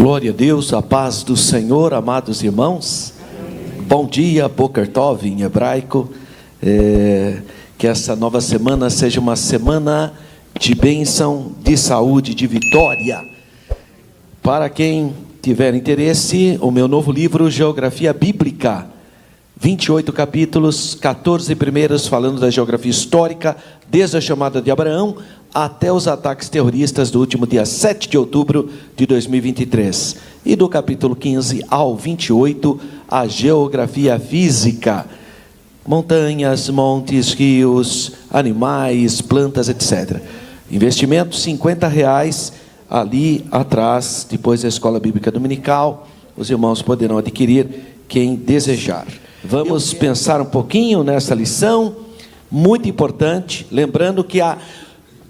Glória a Deus, a paz do Senhor, amados irmãos. Bom dia, Boker Tov em hebraico. Que essa nova semana seja uma semana de bênção, de saúde, de vitória. Para quem tiver interesse, o meu novo livro, Geografia Bíblica, 28 capítulos, 14 primeiros, falando da geografia histórica, desde a chamada de Abraão até os ataques terroristas do último dia 7 de outubro de 2023. E do capítulo 15 ao 28, a geografia física, montanhas, montes, rios, animais, plantas, etc. Investimento R$50 ali atrás, depois da Escola Bíblica Dominical. Os irmãos poderão adquirir, quem desejar. Vamos pensar um pouquinho nessa lição, muito importante, lembrando que há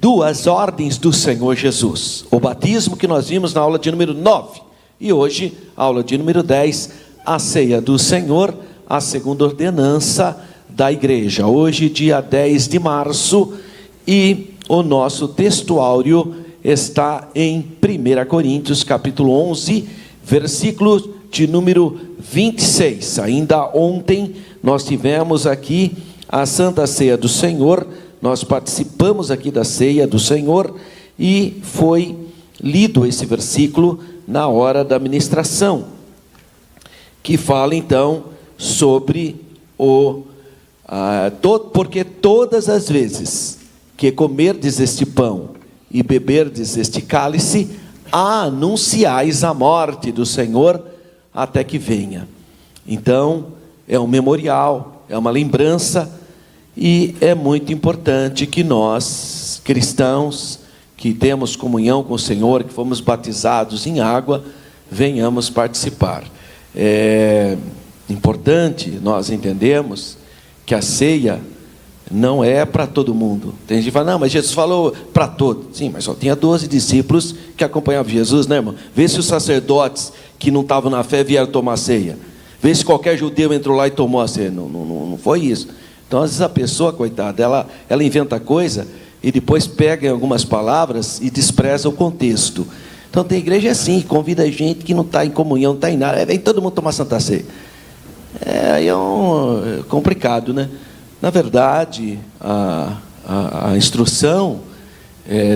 duas ordens do Senhor Jesus. O batismo que nós vimos na aula de número 9, e hoje, aula de número 10, a ceia do Senhor, a segunda ordenança da igreja. Hoje, dia 10 de março, e o nosso texto áureo está em 1 Coríntios, capítulo 11, versículo de número 26. Ainda ontem nós tivemos aqui a Santa Ceia do Senhor, nós participamos aqui da Ceia do Senhor e foi lido esse versículo na hora da ministração, que fala então sobre porque todas as vezes que comerdes este pão e beberdes este cálice, anunciais a morte do Senhor até que venha. Então, é um memorial, é uma lembrança, e é muito importante que nós, cristãos, que temos comunhão com o Senhor, que fomos batizados em água, venhamos participar. É importante nós entendermos que a ceia não é para todo mundo. Tem gente que fala, não, mas Jesus falou para todos. Sim, mas só tinha 12 discípulos que acompanhavam Jesus, né, irmão? Vê se os sacerdotes que não estavam na fé vieram tomar ceia. Vê se qualquer judeu entrou lá e tomou a ceia. Não foi isso. Então, às vezes a pessoa, coitada, ela inventa coisa e depois pega em algumas palavras e despreza o contexto. Então, tem igreja assim, convida gente que não está em comunhão, não está em nada. Vem todo mundo tomar Santa Ceia. Aí é complicado, né? Na verdade, a instrução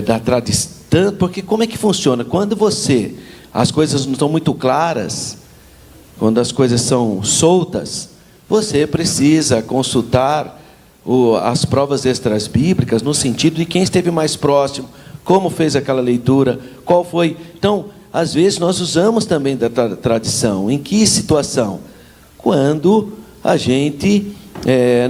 da tradição, porque como é que funciona? Quando as coisas não estão muito claras, quando as coisas são soltas, você precisa consultar as provas extras bíblicas, no sentido de quem esteve mais próximo, como fez aquela leitura, qual foi. Então, às vezes nós usamos também da tradição. Em que situação? Quando a gente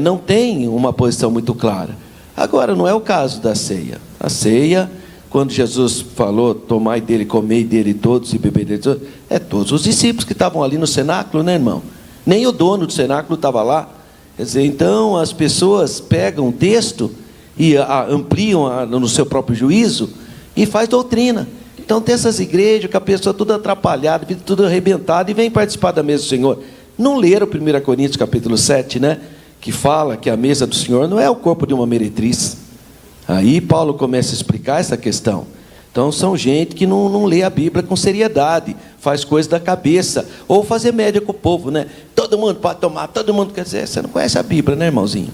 não tem uma posição muito clara. Agora, não é o caso da ceia. A ceia, quando Jesus falou, tomai dele, comei dele todos e bebei dele todos, todos os discípulos que estavam ali no cenáculo, né, irmão? Nem o dono do cenáculo estava lá. Quer dizer, então as pessoas pegam o texto e ampliam no seu próprio juízo e faz doutrina. Então tem essas igrejas que a pessoa toda atrapalhada, tudo arrebentada, e vem participar da mesa do Senhor. Não leram 1 Coríntios capítulo 7, né? Que fala que a mesa do Senhor não é o corpo de uma meretriz. Aí Paulo começa a explicar essa questão. Então são gente que não lê a Bíblia com seriedade, faz coisa da cabeça, ou fazer média com o povo, né? Todo mundo pode tomar, todo mundo quer dizer, você não conhece a Bíblia, né, irmãozinho?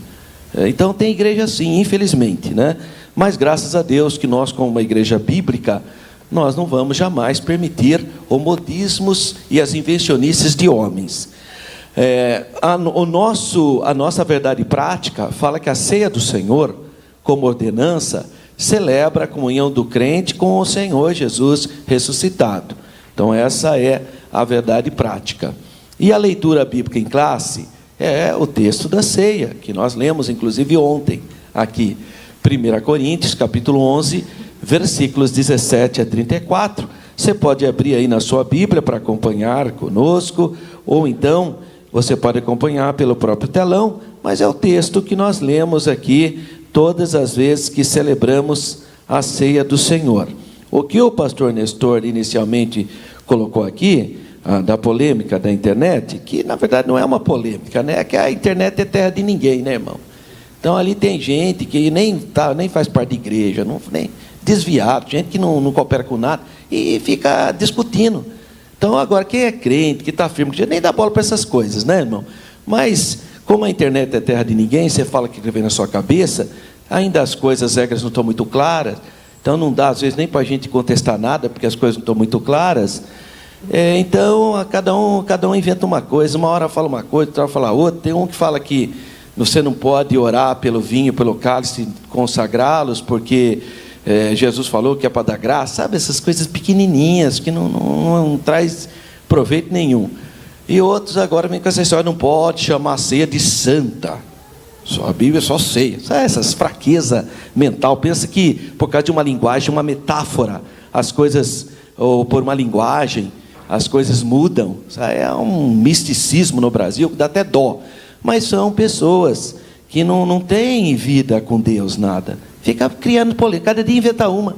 Então tem igreja assim, infelizmente, né? Mas graças a Deus que nós, como uma igreja bíblica, nós não vamos jamais permitir os modismos e as invencionices de homens. A nossa verdade prática fala que a ceia do Senhor, como ordenança, celebra a comunhão do crente com o Senhor Jesus ressuscitado. Então essa é a verdade prática. E a leitura bíblica em classe é o texto da ceia, que nós lemos inclusive ontem, aqui, 1 Coríntios, capítulo 11, versículos 17 a 34. Você pode abrir aí na sua Bíblia para acompanhar conosco, ou então você pode acompanhar pelo próprio telão, mas é o texto que nós lemos aqui todas as vezes que celebramos a ceia do Senhor. O que o pastor Nestor inicialmente colocou aqui, da polêmica da internet, que na verdade não é uma polêmica, né? É que a internet é terra de ninguém, né, irmão? Então ali tem gente que nem faz parte da igreja, nem desviado, gente que não coopera com nada, e fica discutindo. Então, agora, quem é crente, que está firme, que nem dá bola para essas coisas, né, irmão? Mas, como a internet é terra de ninguém, você fala que vem na sua cabeça, ainda as coisas, as regras não estão muito claras, então não dá, às vezes, nem para a gente contestar nada, porque as coisas não estão muito claras. Então, cada um inventa uma coisa, uma hora fala uma coisa, outra hora fala outra. Tem um que fala que você não pode orar pelo vinho, pelo cálice, consagrá-los, porque Jesus falou que é para dar graça, sabe? Essas coisas pequenininhas, que não traz proveito nenhum. E outros agora vêm com essa história, não pode chamar a ceia de santa. Só a Bíblia é só ceia. Sabe, essas fraqueza mental. Pensa que por causa de uma linguagem, uma metáfora, as coisas, ou por uma linguagem, as coisas mudam. Sabe? É um misticismo no Brasil que dá até dó. Mas são pessoas que não têm vida com Deus, nada. Fica criando polêmica, cada dia inventa uma.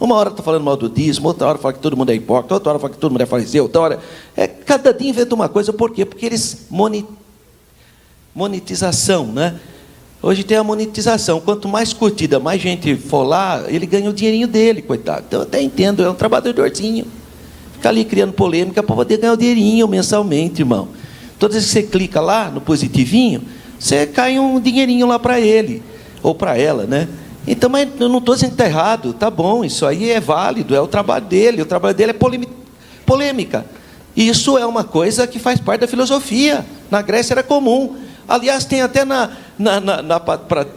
Uma hora está falando mal do dízimo, outra hora fala que todo mundo é hipócrita, outra hora fala que todo mundo é fariseu, outra hora... cada dia inventa uma coisa, por quê? Porque eles... monetização, né? Hoje tem a monetização, quanto mais curtida, mais gente for lá, ele ganha o dinheirinho dele, coitado. Então eu até entendo, é um trabalhadorzinho. Fica ali criando polêmica para poder ganhar o dinheirinho mensalmente, irmão. Todas as vezes que você clica lá no positivinho, você cai um dinheirinho lá para ele, ou para ela, né? Então, mas eu não estou dizendo que está errado, tá bom, isso aí é válido, é o trabalho dele é polêmica. Isso é uma coisa que faz parte da filosofia, na Grécia era comum. Aliás, tem até na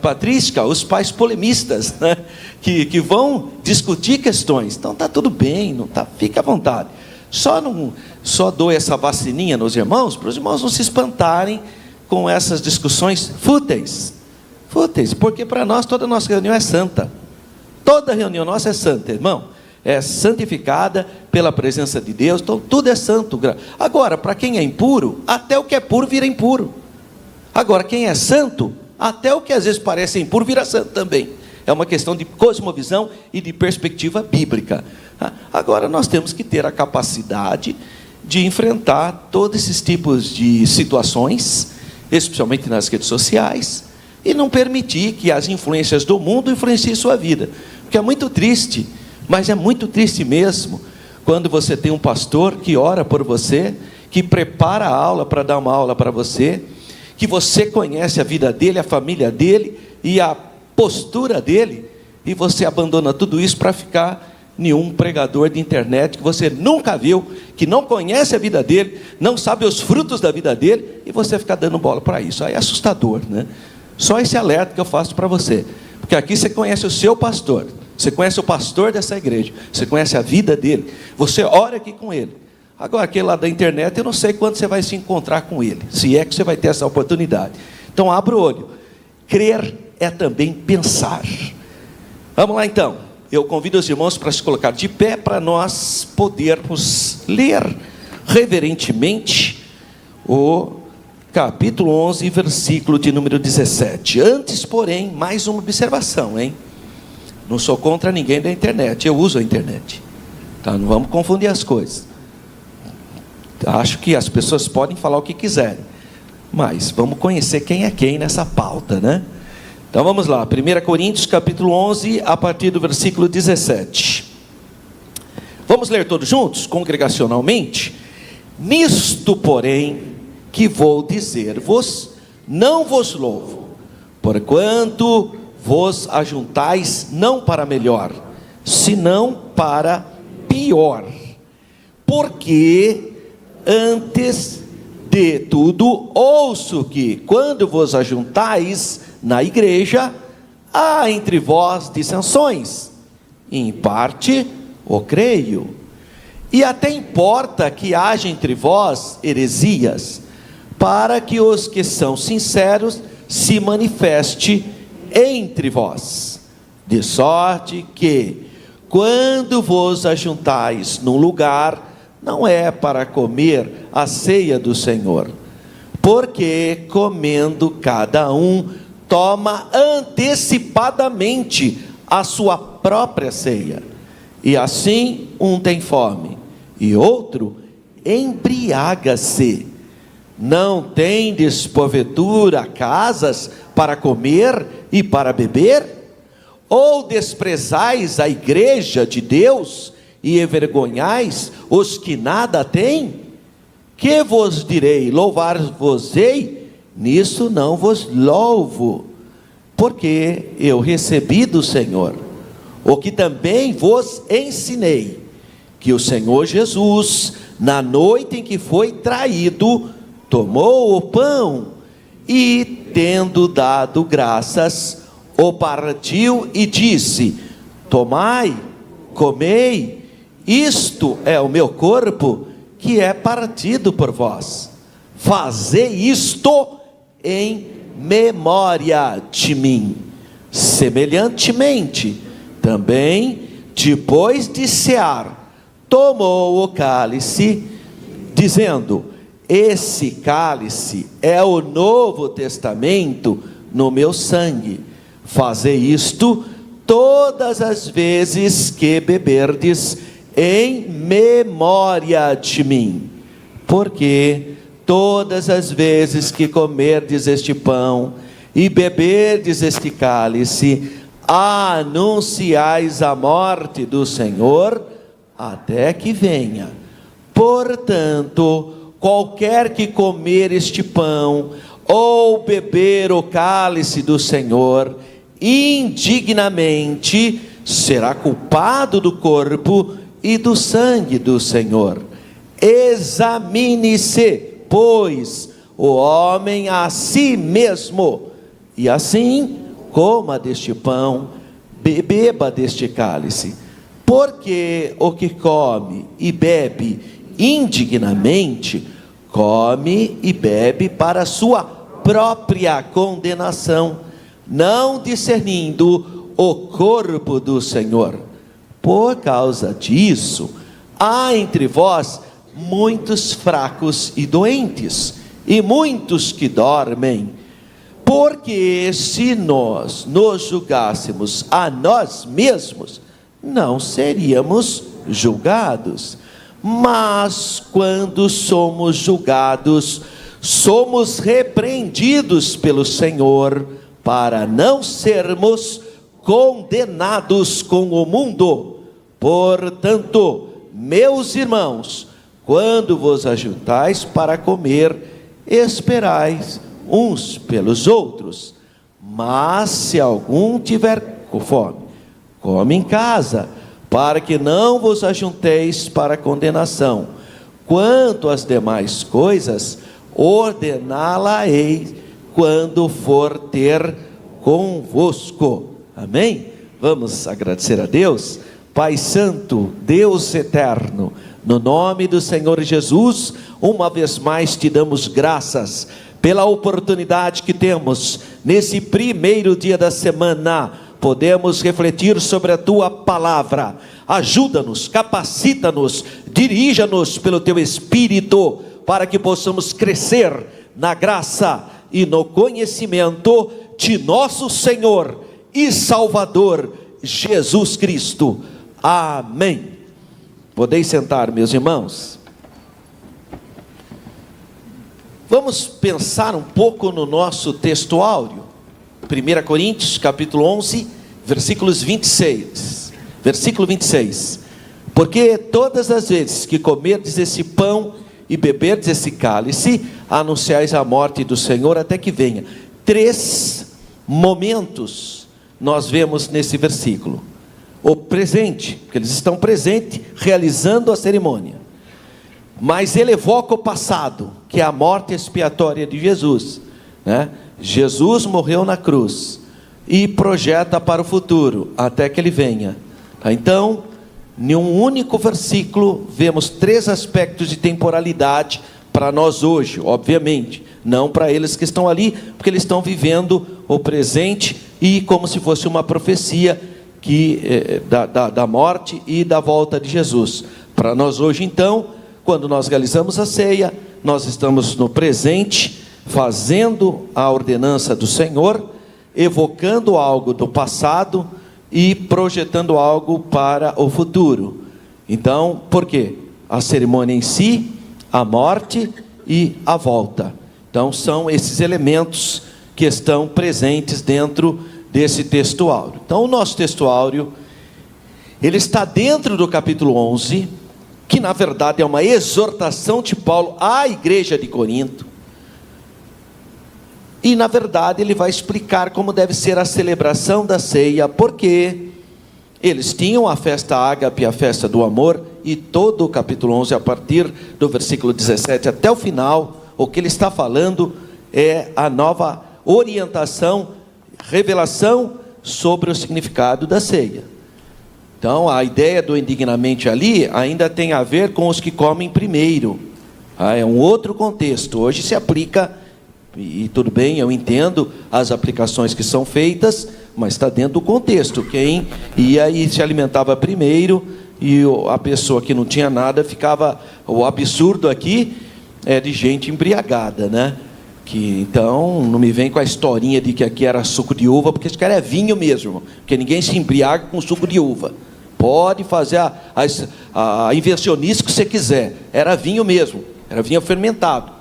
patrística os pais polemistas, né? que vão discutir questões. Então está tudo bem, não tá, fica à vontade. Só dou essa vacininha nos irmãos, para os irmãos não se espantarem com essas discussões fúteis, porque para nós toda nossa reunião é santa. Toda reunião nossa é santa, irmão. É santificada pela presença de Deus, então tudo é santo. Agora, para quem é impuro, até o que é puro vira impuro. Agora, quem é santo, até o que às vezes parece impuro vira santo também. É uma questão de cosmovisão e de perspectiva bíblica. Agora, nós temos que ter a capacidade de enfrentar todos esses tipos de situações, especialmente nas redes sociais, e não permitir que as influências do mundo influenciem sua vida. Porque é muito triste, mas é muito triste mesmo, quando você tem um pastor que ora por você, que prepara a aula para dar uma aula para você, que você conhece a vida dele, a família dele e a postura dele, e você abandona tudo isso para ficar em um pregador de internet que você nunca viu, que não conhece a vida dele, não sabe os frutos da vida dele, e você fica dando bola para isso. Aí é assustador, né? Só esse alerta que eu faço para você, porque aqui você conhece o seu pastor, você conhece o pastor dessa igreja, você conhece a vida dele, você ora aqui com ele. Agora, aquele lá da internet, eu não sei quando você vai se encontrar com ele, se é que você vai ter essa oportunidade. Então, abra o olho. Crer é também pensar. Vamos lá, então. Eu convido os irmãos para se colocar de pé, para nós podermos ler reverentemente o capítulo 11, versículo de número 17. Antes, porém, mais uma observação, hein? Não sou contra ninguém da internet, eu uso a internet. Tá? Não vamos confundir as coisas. Acho que as pessoas podem falar o que quiserem, mas vamos conhecer quem é quem nessa pauta, né? Então vamos lá, 1 Coríntios capítulo 11, a partir do versículo 17. Vamos ler todos juntos, congregacionalmente? Nisto, porém, que vou dizer-vos, não vos louvo, porquanto vos ajuntais não para melhor, senão para pior. Porque antes de tudo, ouço que, quando vos ajuntais na igreja, há entre vós dissensões. Em parte, o creio. E até importa que haja entre vós heresias, para que os que são sinceros se manifeste entre vós. De sorte que, quando vos ajuntais num lugar, não é para comer a ceia do Senhor, porque comendo cada um, toma antecipadamente a sua própria ceia, e assim um tem fome, e outro embriaga-se. Não tendes porventura casas para comer e para beber? Ou desprezais a igreja de Deus e envergonhais os que nada têm? Que vos direi? Louvar-vos-ei? Nisso não vos louvo, porque eu recebi do Senhor o que também vos ensinei, que o Senhor Jesus, na noite em que foi traído, tomou o pão e, tendo dado graças, o partiu e disse: tomai, comei, isto é o meu corpo, que é partido por vós. Fazei isto em memória de mim. Semelhantemente, também, depois de cear, tomou o cálice, dizendo: esse cálice é o Novo Testamento no meu sangue. Fazei isto todas as vezes que beberdes, em memória de mim. Porque todas as vezes que comerdes este pão e beberdes este cálice, anunciais a morte do Senhor até que venha. Portanto, qualquer que comer este pão ou beber o cálice do Senhor indignamente, será culpado do corpo e do sangue do Senhor. Examine-se, pois, o homem a si mesmo, e assim coma deste pão, beba deste cálice. Porque o que come e bebe indignamente, come e bebe para a sua própria condenação, não discernindo o corpo do Senhor. Por causa disso, há entre vós muitos fracos e doentes, e muitos que dormem. Porque se nós nos julgássemos a nós mesmos, não seríamos julgados. Mas quando somos julgados, somos repreendidos pelo Senhor, para não sermos condenados com o mundo. Portanto, meus irmãos, quando vos ajuntais para comer, esperais uns pelos outros. Mas se algum tiver fome, come em casa, para que não vos ajunteis para condenação. Quanto às demais coisas, ordená-la-ei quando for ter convosco. Amém? Vamos agradecer a Deus. Pai Santo, Deus eterno, no nome do Senhor Jesus, uma vez mais te damos graças pela oportunidade que temos nesse primeiro dia da semana. Podemos refletir sobre a tua palavra. Ajuda-nos, capacita-nos, dirija-nos pelo teu Espírito, para que possamos crescer na graça e no conhecimento de nosso Senhor e Salvador Jesus Cristo. Amém. Podeis sentar, meus irmãos. Vamos pensar um pouco no nosso texto áureo. 1 Coríntios, capítulo 11, versículos 26. Versículo 26. Porque todas as vezes que comerdes esse pão e beberdes esse cálice, anunciais a morte do Senhor até que venha. 3 momentos nós vemos nesse versículo. O presente, porque eles estão presentes, realizando a cerimônia. Mas ele evoca o passado, que é a morte expiatória de Jesus, né? Jesus morreu na cruz, e projeta para o futuro, até que ele venha. Então, em um único versículo, vemos 3 aspectos de temporalidade para nós hoje, obviamente, não para eles que estão ali, porque eles estão vivendo o presente, e como se fosse uma profecia da morte e da volta de Jesus. Para nós hoje, então, quando nós realizamos a ceia, nós estamos no presente, fazendo a ordenança do Senhor, evocando algo do passado e projetando algo para o futuro. Então, por quê? A cerimônia em si, a morte e a volta. Então, são esses elementos que estão presentes dentro desse texto áureo. Então, o nosso texto áureo, Ele está dentro do capítulo 11, que na verdade é uma exortação de Paulo à igreja de Corinto. E na verdade ele vai explicar como deve ser a celebração da ceia, porque eles tinham a festa ágape, a festa do amor, e todo o capítulo 11, a partir do versículo 17 até o final, o que ele está falando é a nova orientação, revelação sobre o significado da ceia. Então a ideia do indignamente ali ainda tem a ver com os que comem primeiro. É um outro contexto. Hoje se aplica, e tudo bem, eu entendo as aplicações que são feitas, mas está dentro do contexto. Quem ia e se alimentava primeiro, e a pessoa que não tinha nada ficava... O absurdo aqui é de gente embriagada, né? Que, então, não me vem com a historinha de que aqui era suco de uva, porque esse cara é vinho mesmo, porque ninguém se embriaga com suco de uva. Pode fazer a invencionice que você quiser, era vinho mesmo, era vinho fermentado,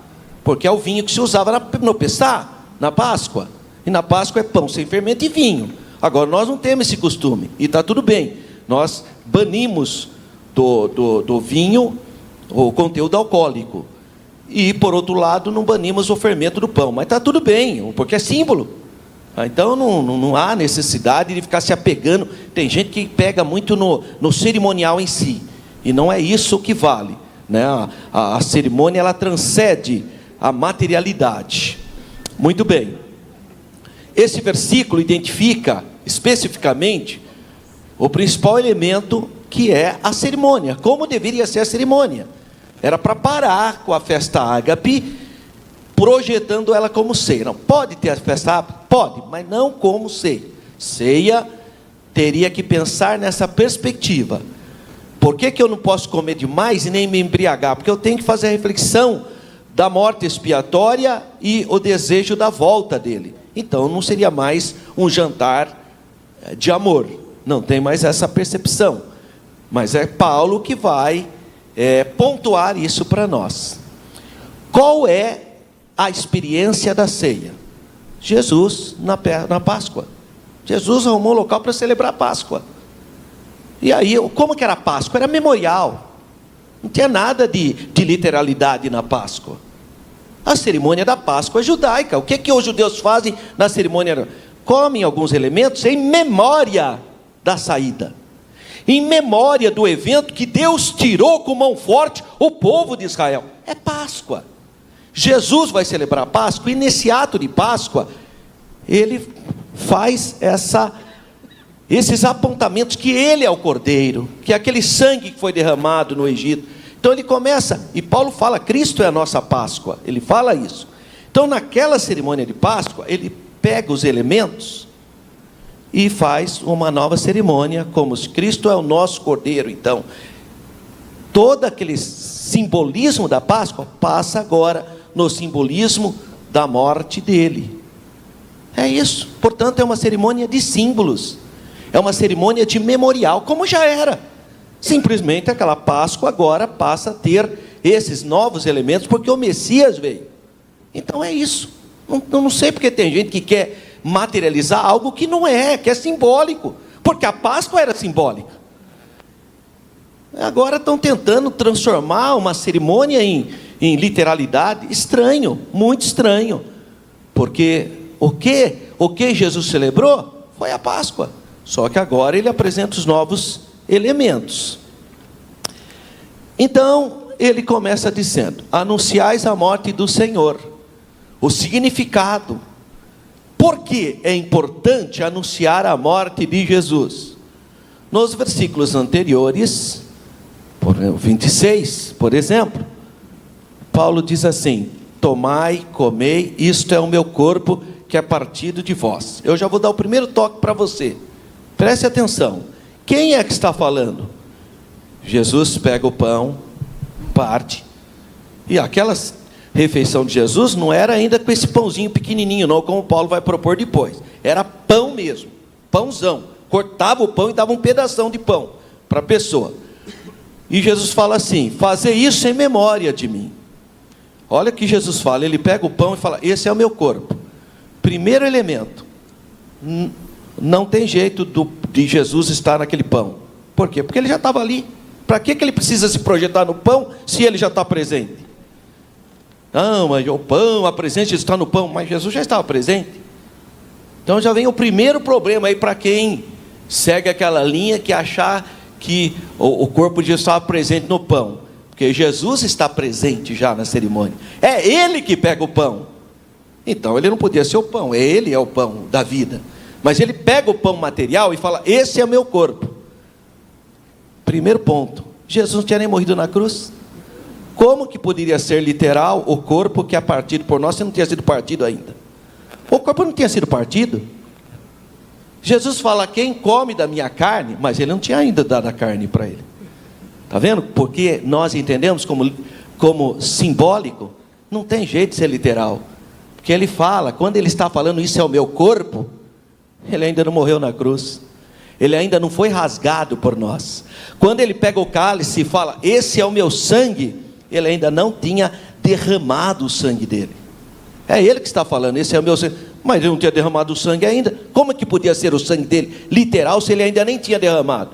porque é o vinho que se usava no Pessá, na Páscoa, e na Páscoa é pão sem fermento e vinho. Agora nós não temos esse costume, e está tudo bem, nós banimos do vinho o conteúdo alcoólico, e por outro lado não banimos o fermento do pão, mas está tudo bem, porque é símbolo. Então não há necessidade de ficar se apegando. Tem gente que pega muito no cerimonial em si, e não é isso que vale, né? A cerimônia, ela transcende a materialidade. Muito bem, esse versículo identifica especificamente o principal elemento, que é a cerimônia, como deveria ser a cerimônia. Era para parar com a festa ágape, projetando ela como ceia. Não, pode ter a festa ágape? Pode, mas não como ceia. Ceia teria que pensar nessa perspectiva. Por que eu não posso comer demais e nem me embriagar? Porque eu tenho que fazer a reflexão da morte expiatória e o desejo da volta dele. Então não seria mais um jantar de amor. Não tem mais essa percepção. Mas é Paulo que vai pontuar isso para nós. Qual é a experiência da ceia? Jesus na Páscoa. Jesus arrumou um local para celebrar a Páscoa. E aí, como que era a Páscoa? Era memorial. Não tinha nada de literalidade na Páscoa. A cerimônia da Páscoa é judaica. O que os judeus fazem na cerimônia? Comem alguns elementos em memória da saída, em memória do evento que Deus tirou com mão forte o povo de Israel. É Páscoa. Jesus vai celebrar a Páscoa, e nesse ato de Páscoa ele faz esses apontamentos, que ele é o Cordeiro, que é aquele sangue que foi derramado no Egito. Então ele começa, e Paulo fala, Cristo é a nossa Páscoa, ele fala isso. Então naquela cerimônia de Páscoa, ele pega os elementos e faz uma nova cerimônia, como se Cristo é o nosso Cordeiro. Então todo aquele simbolismo da Páscoa passa agora no simbolismo da morte dele. É isso. Portanto, é uma cerimônia de símbolos, é uma cerimônia de memorial, como já era. Simplesmente aquela Páscoa agora passa a ter esses novos elementos, porque o Messias veio. Então é isso. Não sei porque tem gente que quer materializar algo que não é, que é simbólico, porque a Páscoa era simbólica. Agora estão tentando transformar uma cerimônia em literalidade. Estranho, muito estranho, porque o que Jesus celebrou foi a Páscoa, só que agora ele apresenta os novos elementos. Então ele começa dizendo: anunciais a morte do Senhor. O significado, por que é importante anunciar a morte de Jesus? Nos versículos anteriores, 26, por exemplo, Paulo diz assim: tomai, comei, isto é o meu corpo que é partido de vós. Eu já vou dar o primeiro toque para você, preste atenção. Quem é que está falando? Jesus pega o pão, parte, e aquela refeição de Jesus não era ainda com esse pãozinho pequenininho não, como Paulo vai propor depois. Era pão mesmo, pãozão. Cortava o pão e dava um pedação de pão para a pessoa. E Jesus fala assim: fazer isso em memória de mim. Olha o que Jesus fala, ele pega o pão e fala: esse é o meu corpo. Primeiro elemento, não tem jeito de Jesus estar naquele pão. Por quê? Porque ele já estava ali. Para que ele precisa se projetar no pão, se ele já está presente? Não, mas o pão, a presença está no pão. Mas Jesus já estava presente. Então já vem o primeiro problema aí para quem segue aquela linha que achar que o corpo de Jesus estava presente no pão. Porque Jesus está presente já na cerimônia. É Ele que pega o pão. Então ele não podia ser o pão, Ele é o pão da vida. Mas Ele pega o pão material e fala: esse é o meu corpo. Primeiro ponto, Jesus não tinha nem morrido na cruz. Como que poderia ser literal o corpo que é partido por nós se não tinha sido partido ainda? O corpo não tinha sido partido. Jesus fala: quem come da minha carne, mas Ele não tinha ainda dado a carne para ele. Está vendo? Porque nós entendemos como simbólico, não tem jeito de ser literal. Porque Ele fala, quando Ele está falando isso é o meu corpo, Ele ainda não morreu na cruz. Ele ainda não foi rasgado por nós. Quando Ele pega o cálice e fala: esse é o meu sangue, Ele ainda não tinha derramado o sangue dele. É Ele que está falando: esse é o meu sangue. Mas Ele não tinha derramado o sangue ainda. Como é que podia ser o sangue dele literal se Ele ainda nem tinha derramado?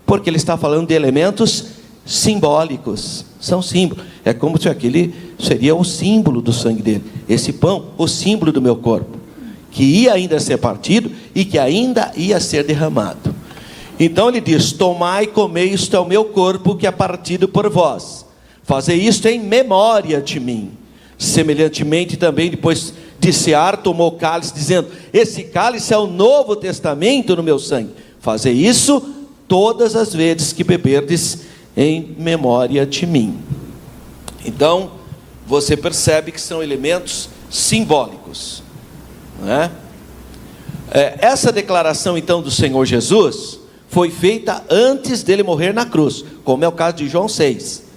Porque Ele está falando de elementos simbólicos. São símbolos. É como se aquele seria o símbolo do sangue dele. Esse pão, o símbolo do meu corpo, que ia ainda ser partido e que ainda ia ser derramado. Então Ele diz: tomai e comei, isto é o meu corpo que é partido por vós. Fazei isto em memória de mim. Semelhantemente também, depois de cear, tomou o cálice, dizendo: esse cálice é o novo testamento no meu sangue. Fazei isso todas as vezes que beberdes, em memória de mim. Então você percebe que são elementos simbólicos, não é? Essa declaração então do Senhor Jesus foi feita antes dele morrer na cruz, como é o caso de João 6.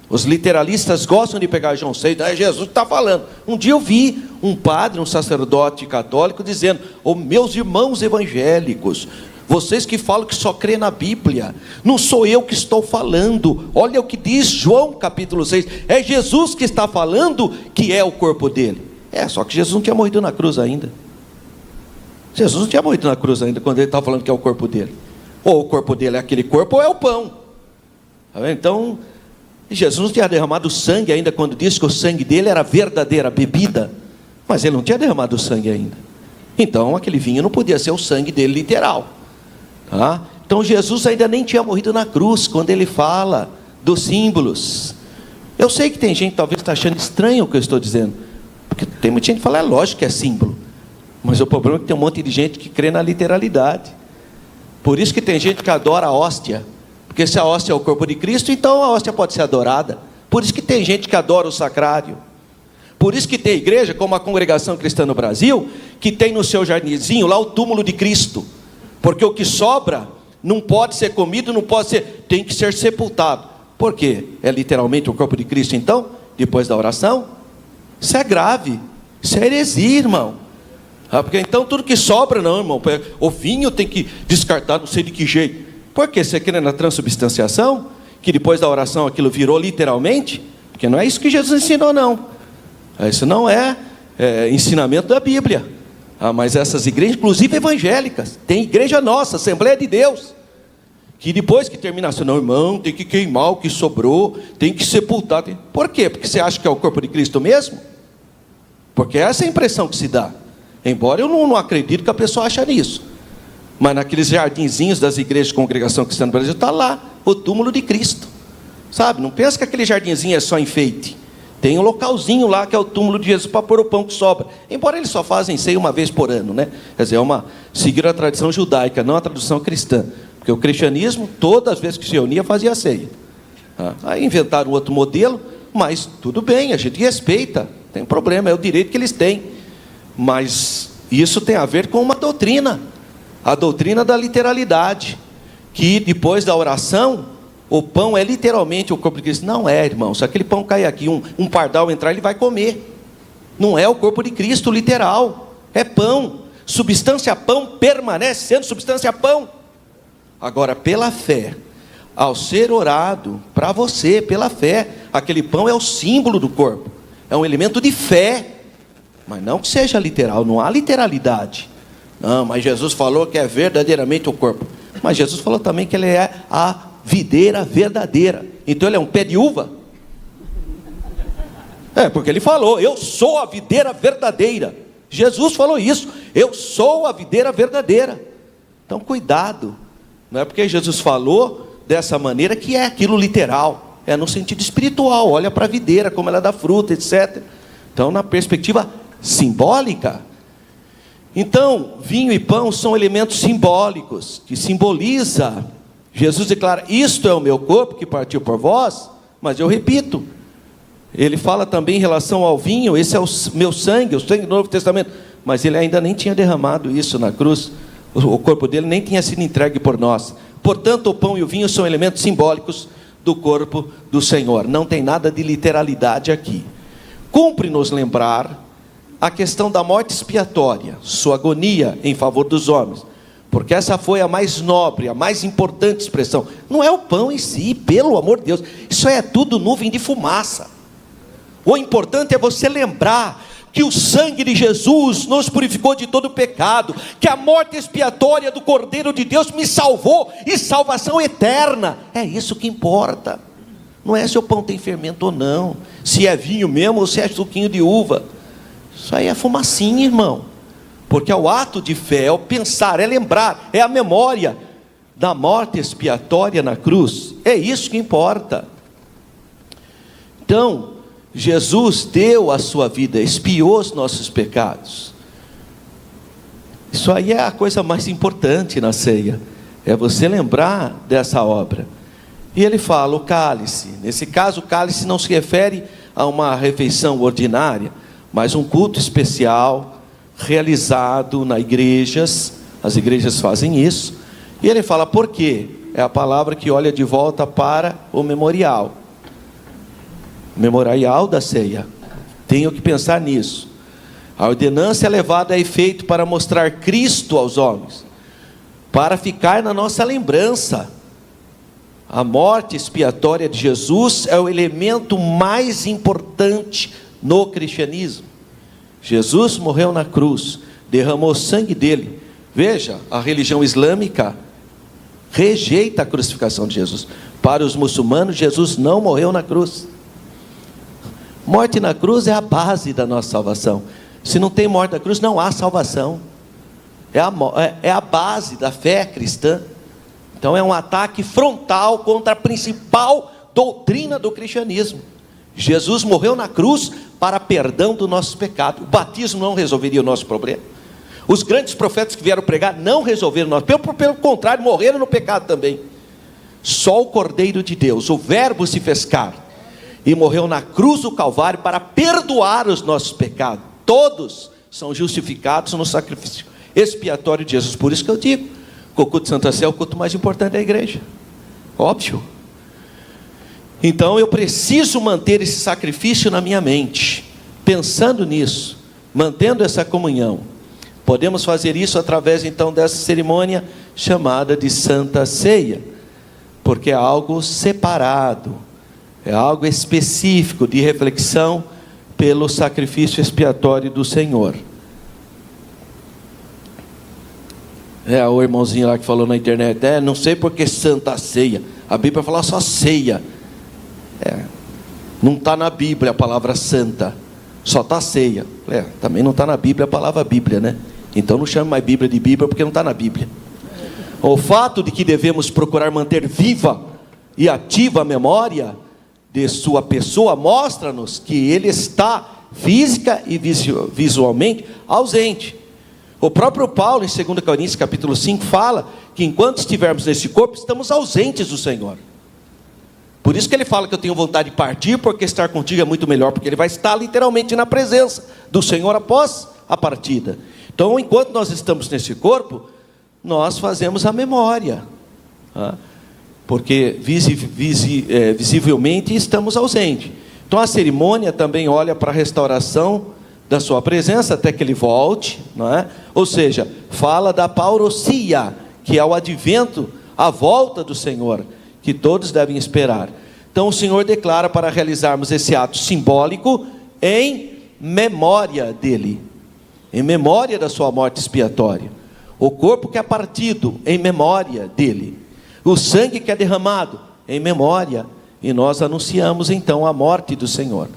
Os literalistas gostam de pegar João 6, é Jesus que está falando. Um dia eu vi um padre, um sacerdote católico dizendo: meus irmãos evangélicos, vocês que falam que só crê na Bíblia, não sou eu que estou falando, olha o que diz João capítulo 6, é Jesus que está falando que é o corpo dele. Só que Jesus não tinha morrido na cruz ainda. Jesus não tinha morrido na cruz ainda quando ele estava falando que é o corpo dele. Ou o corpo dele é aquele corpo, ou é o pão. Tá vendo? Então, Jesus não tinha derramado sangue ainda quando disse que o sangue dele era verdadeira bebida. Mas ele não tinha derramado sangue ainda. Então aquele vinho não podia ser o sangue dele literal. Tá? Então Jesus ainda nem tinha morrido na cruz quando ele fala dos símbolos. Eu sei que tem gente que talvez está achando estranho o que eu estou dizendo, porque tem muita gente que fala: é lógico que é símbolo. Mas o problema é que tem um monte de gente que crê na literalidade. Por isso que tem gente que adora a hóstia, porque se a hóstia é o corpo de Cristo, então a hóstia pode ser adorada. Por isso que tem gente que adora o sacrário. Por isso que tem igreja, como a Congregação Cristã no Brasil, que tem no seu jardinzinho lá o túmulo de Cristo. Porque o que sobra não pode ser comido, não pode ser, tem que ser sepultado. Por quê? É literalmente o corpo de Cristo então, depois da oração? Isso é grave, isso é heresia, irmão. Porque então tudo que sobra, não, irmão, o vinho tem que descartar, não sei de que jeito. Por quê? Você crê na transubstanciação? Que depois da oração aquilo virou literalmente? Porque não é isso que Jesus ensinou, não. Isso não é ensinamento da Bíblia. Mas essas igrejas, inclusive evangélicas, tem igreja nossa, Assembleia de Deus, que depois que termina assim: não, irmão, tem que queimar o que sobrou, tem que sepultar. Por quê? Porque você acha que é o corpo de Cristo mesmo? Porque essa é a impressão que se dá. Embora eu não acredito que a pessoa ache nisso. Mas naqueles jardinzinhos das igrejas de Congregação Cristã no Brasil, está lá o túmulo de Cristo. Sabe, não pensa que aquele jardinzinho é só enfeite. Tem um localzinho lá que é o túmulo de Jesus para pôr o pão que sobra. Embora eles só fazem ceia uma vez por ano, né? Quer dizer, seguir a tradição judaica, não a tradição cristã. Porque o cristianismo, todas as vezes que se reunia, fazia ceia. Aí inventaram outro modelo, mas tudo bem, a gente respeita. Não tem problema, é o direito que eles têm. Mas isso tem a ver com uma doutrina. A doutrina da literalidade. Que depois da oração, o pão é literalmente o corpo de Cristo. Não é, irmão. Se aquele pão cair aqui, um pardal entrar, ele vai comer. Não é o corpo de Cristo literal. É pão. Substância pão permanece sendo substância pão. Agora, pela fé, ao ser orado, para você, pela fé, aquele pão é o símbolo do corpo. É um elemento de fé. Mas não que seja literal, não há literalidade. Não, mas Jesus falou que é verdadeiramente o corpo. Mas Jesus falou também que ele é a videira verdadeira. Então ele é um pé de uva? Porque ele falou: eu sou a videira verdadeira. Jesus falou isso: eu sou a videira verdadeira. Então cuidado, não é porque Jesus falou dessa maneira que é aquilo literal, é no sentido espiritual. Olha para a videira, como ela dá fruta, etc. Então, na perspectiva simbólica. Então, vinho e pão são elementos simbólicos, que simboliza. Jesus declara: isto é o meu corpo que partiu por vós. Mas eu repito, ele fala também em relação ao vinho: esse é o meu sangue, o sangue do Novo Testamento. Mas ele ainda nem tinha derramado isso na cruz. O corpo dele nem tinha sido entregue por nós. Portanto, o pão e o vinho são elementos simbólicos do corpo do Senhor. Não tem nada de literalidade aqui. Cumpre-nos lembrar a questão da morte expiatória, sua agonia em favor dos homens, porque essa foi a mais nobre, a mais importante expressão. Não é o pão em si, pelo amor de Deus, isso é tudo nuvem de fumaça. O importante é você lembrar que o sangue de Jesus nos purificou de todo pecado, que a morte expiatória do Cordeiro de Deus me salvou, e salvação eterna. É isso que importa. Não é se o pão tem fermento ou não, se é vinho mesmo ou se é suquinho de uva. Isso aí é fumacinha, irmão. Porque é o ato de fé, é o pensar, é lembrar, é a memória da morte expiatória na cruz. É isso que importa. Então, Jesus deu a sua vida, expiou os nossos pecados. Isso aí é a coisa mais importante na ceia, é você lembrar dessa obra. E ele fala: o cálice. Nesse caso, o cálice não se refere a uma refeição ordinária, mas um culto especial, realizado nas igrejas. As igrejas fazem isso. E ele fala: por quê? É a palavra que olha de volta para o memorial. Memorial da ceia. Tenho que pensar nisso. A ordenança é levada a efeito para mostrar Cristo aos homens, para ficar na nossa lembrança. A morte expiatória de Jesus é o elemento mais importante no cristianismo. Jesus morreu na cruz, derramou o sangue dele. Veja, a religião islâmica rejeita a crucificação de Jesus. Para os muçulmanos, Jesus não morreu na cruz. Morte na cruz é a base da nossa salvação. Se não tem morte na cruz, não há salvação. É a base da fé cristã. Então é um ataque frontal contra a principal doutrina do cristianismo. Jesus morreu na cruz para perdão do nosso pecado. O batismo não resolveria o nosso problema. Os grandes profetas que vieram pregar não resolveram o nosso problema. Pelo contrário, morreram no pecado também. Só o Cordeiro de Deus, o Verbo se fez carne e morreu na cruz do Calvário para perdoar os nossos pecados. Todos são justificados no sacrifício expiatório de Jesus. Por isso que eu digo que o culto de Santa Ceia é o culto mais importante da igreja. Óbvio. Então eu preciso manter esse sacrifício na minha mente, pensando nisso, mantendo essa comunhão. Podemos fazer isso através então dessa cerimônia chamada de Santa Ceia, porque é algo separado, é algo específico de reflexão pelo sacrifício expiatório do Senhor. O irmãozinho lá que falou na internet: não sei por que Santa Ceia, a Bíblia fala só ceia. Não está na Bíblia a palavra santa, só está ceia. Também não está na Bíblia a palavra Bíblia, né? Então não chame mais Bíblia de Bíblia, porque não está na Bíblia. O fato de que devemos procurar manter viva e ativa a memória de sua pessoa mostra-nos que ele está física e visualmente ausente. O próprio Paulo, em 2 Coríntios capítulo 5, fala que enquanto estivermos nesse corpo, estamos ausentes do Senhor. Por isso que ele fala que eu tenho vontade de partir, porque estar contigo é muito melhor, porque ele vai estar literalmente na presença do Senhor após a partida. Então, enquanto nós estamos nesse corpo, nós fazemos a memória, porque visivelmente estamos ausentes. Então a cerimônia também olha para a restauração da sua presença até que ele volte, não é? Ou seja, fala da parousia, que é o advento, a volta do Senhor, que todos devem esperar. Então o Senhor declara para realizarmos esse ato simbólico em memória dele, em memória da sua morte expiatória. O corpo que é partido em memória dele. O sangue que é derramado em memória. E nós anunciamos então a morte do Senhor.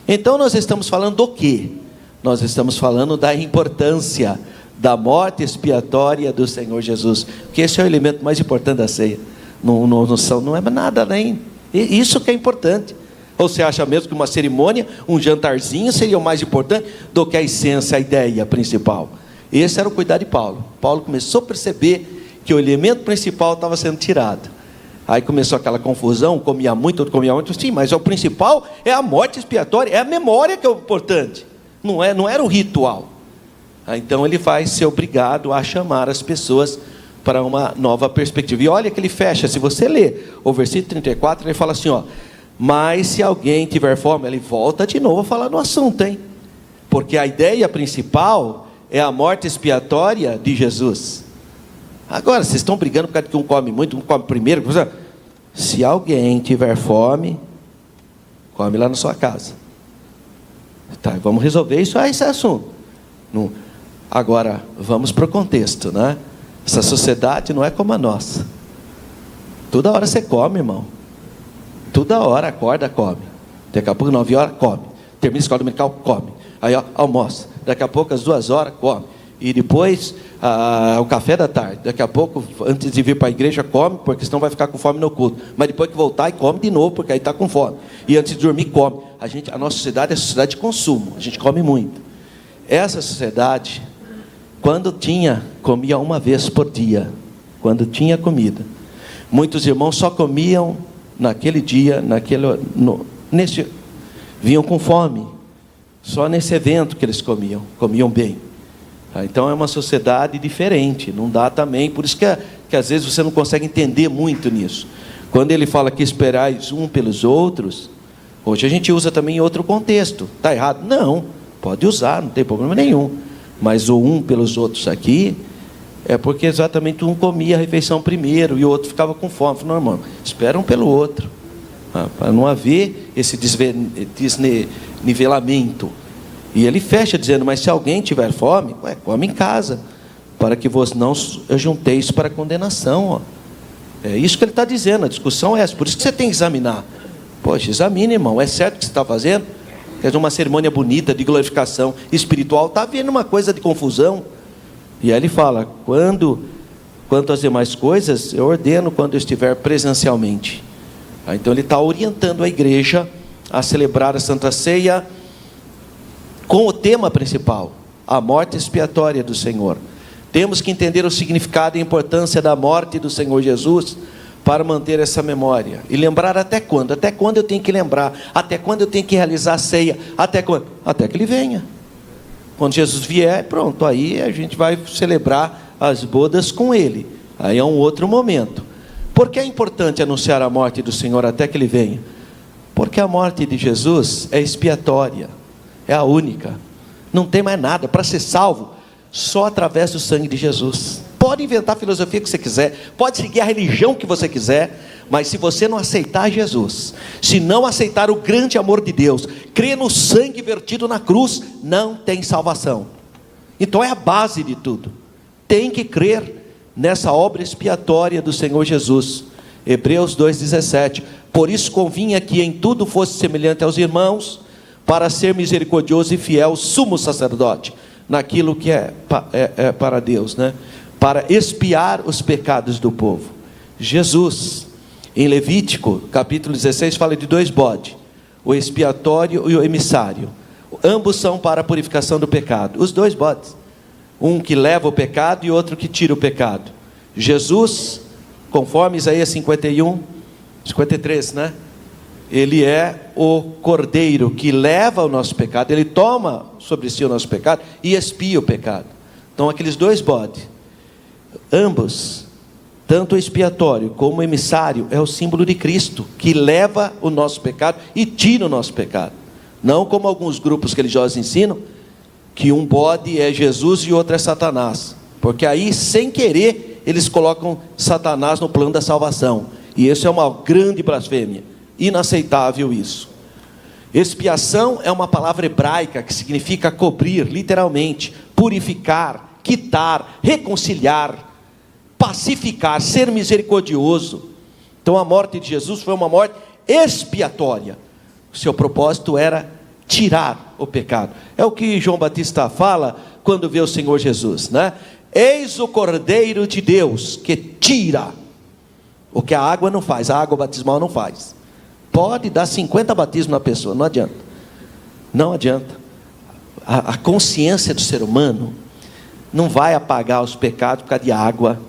Então nós estamos falando do quê? Nós estamos falando da importância da morte expiatória do Senhor Jesus. Porque esse é o elemento mais importante da ceia. Não é nada nem. Isso que é importante. Ou você acha mesmo que uma cerimônia, um jantarzinho seria o mais importante do que a essência, a ideia principal? Esse era o cuidado de Paulo. Paulo começou a perceber que o elemento principal estava sendo tirado. Aí começou aquela confusão, comia muito, outro comia muito. Sim, mas o principal é a morte expiatória, é a memória que é o importante. Não era o ritual. Então ele vai ser obrigado a chamar as pessoas para uma nova perspectiva. E olha que ele fecha, se você ler o versículo 34, ele fala assim, ó: mas se alguém tiver fome, ele volta de novo a falar no assunto, hein? Porque a ideia principal é a morte expiatória de Jesus. Agora, vocês estão brigando por causa de que um come muito, um come primeiro. Se alguém tiver fome, come lá na sua casa. Tá, vamos resolver esse assunto. Agora, vamos para o contexto, né? Essa sociedade não é como a nossa. Toda hora você come, irmão. Toda hora acorda, come. Daqui a pouco 9 horas, come. Termina a escola dominical, come. Aí almoça. Daqui a pouco às 2 horas, come. E depois o café da tarde. Daqui a pouco, antes de vir para a igreja, come, porque senão vai ficar com fome no culto. Mas depois que voltar, come de novo, porque aí está com fome. E antes de dormir, come. A nossa sociedade é sociedade de consumo. A gente come muito. Essa sociedade, quando comia uma vez por dia. Quando tinha comida. Muitos irmãos só comiam naquele dia, vinham com fome. Só nesse evento que eles comiam bem. Então é uma sociedade diferente, não dá também, por isso que às vezes você não consegue entender muito nisso. Quando ele fala que esperais um pelos outros, hoje a gente usa também em outro contexto. Está errado? Não, pode usar, não tem problema nenhum. Mas o um pelos outros aqui, é porque exatamente um comia a refeição primeiro e o outro ficava com fome. Não, irmão, espera um pelo outro, para não haver esse desnivelamento. E ele fecha dizendo, mas se alguém tiver fome, come em casa, para que vos não junteis para a condenação. Ó. É isso que ele está dizendo, a discussão é essa, por isso que você tem que examinar. Poxa, examine, irmão, é certo o que você está fazendo? É uma cerimônia bonita de glorificação espiritual, está havendo uma coisa de confusão. E aí ele fala, quanto às demais coisas, eu ordeno quando eu estiver presencialmente. Então ele está orientando a igreja a celebrar a Santa Ceia com o tema principal, a morte expiatória do Senhor. Temos que entender o significado e a importância da morte do Senhor Jesus para manter essa memória. E lembrar até quando? Até quando eu tenho que lembrar? Até quando eu tenho que realizar a ceia? Até quando? Até que ele venha. Quando Jesus vier, pronto, aí a gente vai celebrar as bodas com ele. Aí é um outro momento. Por que é importante anunciar a morte do Senhor até que ele venha? Porque a morte de Jesus é expiatória. É a única. Não tem mais nada. Para ser salvo, só através do sangue de Jesus. Pode inventar a filosofia que você quiser, pode seguir a religião que você quiser, mas se você não aceitar Jesus, se não aceitar o grande amor de Deus, crer no sangue vertido na cruz, não tem salvação. Então é a base de tudo. Tem que crer nessa obra expiatória do Senhor Jesus. Hebreus 2,17. Por isso convinha que em tudo fosse semelhante aos irmãos, para ser misericordioso e fiel sumo sacerdote, naquilo que é para Deus, né? Para expiar os pecados do povo. Jesus, em Levítico, capítulo 16, fala de 2 bodes, o expiatório e o emissário. Ambos são para a purificação do pecado. Os 2 bodes, um que leva o pecado e outro que tira o pecado. Jesus, conforme Isaías 53, né? Ele é o cordeiro que leva o nosso pecado, ele toma sobre si o nosso pecado e expia o pecado. Então aqueles 2 bodes, ambos, tanto o expiatório como o emissário, é o símbolo de Cristo, que leva o nosso pecado e tira o nosso pecado. Não como alguns grupos religiosos ensinam, que um bode é Jesus e outro é Satanás, porque aí sem querer eles colocam Satanás no plano da salvação, e isso é uma grande blasfêmia. Inaceitável isso. Expiação é uma palavra hebraica que significa cobrir, literalmente, purificar, quitar, reconciliar, pacificar, ser misericordioso. Então a morte de Jesus foi uma morte expiatória. O seu propósito era tirar o pecado. É o que João Batista fala quando vê o Senhor Jesus, né? Eis o Cordeiro de Deus que tira o que a água não faz, a água batismal não faz. Pode dar 50 batismos na pessoa, não adianta. Não adianta. A consciência do ser humano não vai apagar os pecados por causa de água.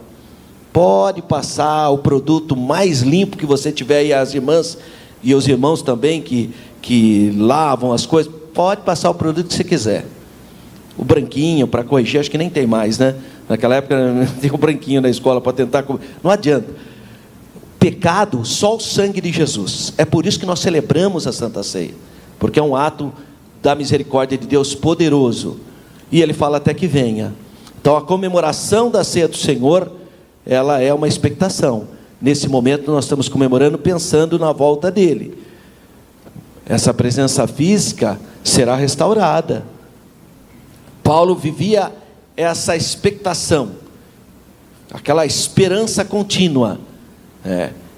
Pode passar o produto mais limpo que você tiver, e as irmãs e os irmãos também que lavam as coisas, pode passar o produto que você quiser. O branquinho para corrigir, acho que nem tem mais, né? Naquela época tem o branquinho na escola para tentar. Não adianta. Pecado, só o sangue de Jesus. É por isso que nós celebramos a Santa Ceia, porque é um ato da misericórdia de Deus poderoso. E ele fala até que venha. Então a comemoração da ceia do Senhor, ela é uma expectação. Nesse momento nós estamos comemorando pensando na volta dele. Essa presença física será restaurada. Paulo vivia essa expectação, aquela esperança contínua.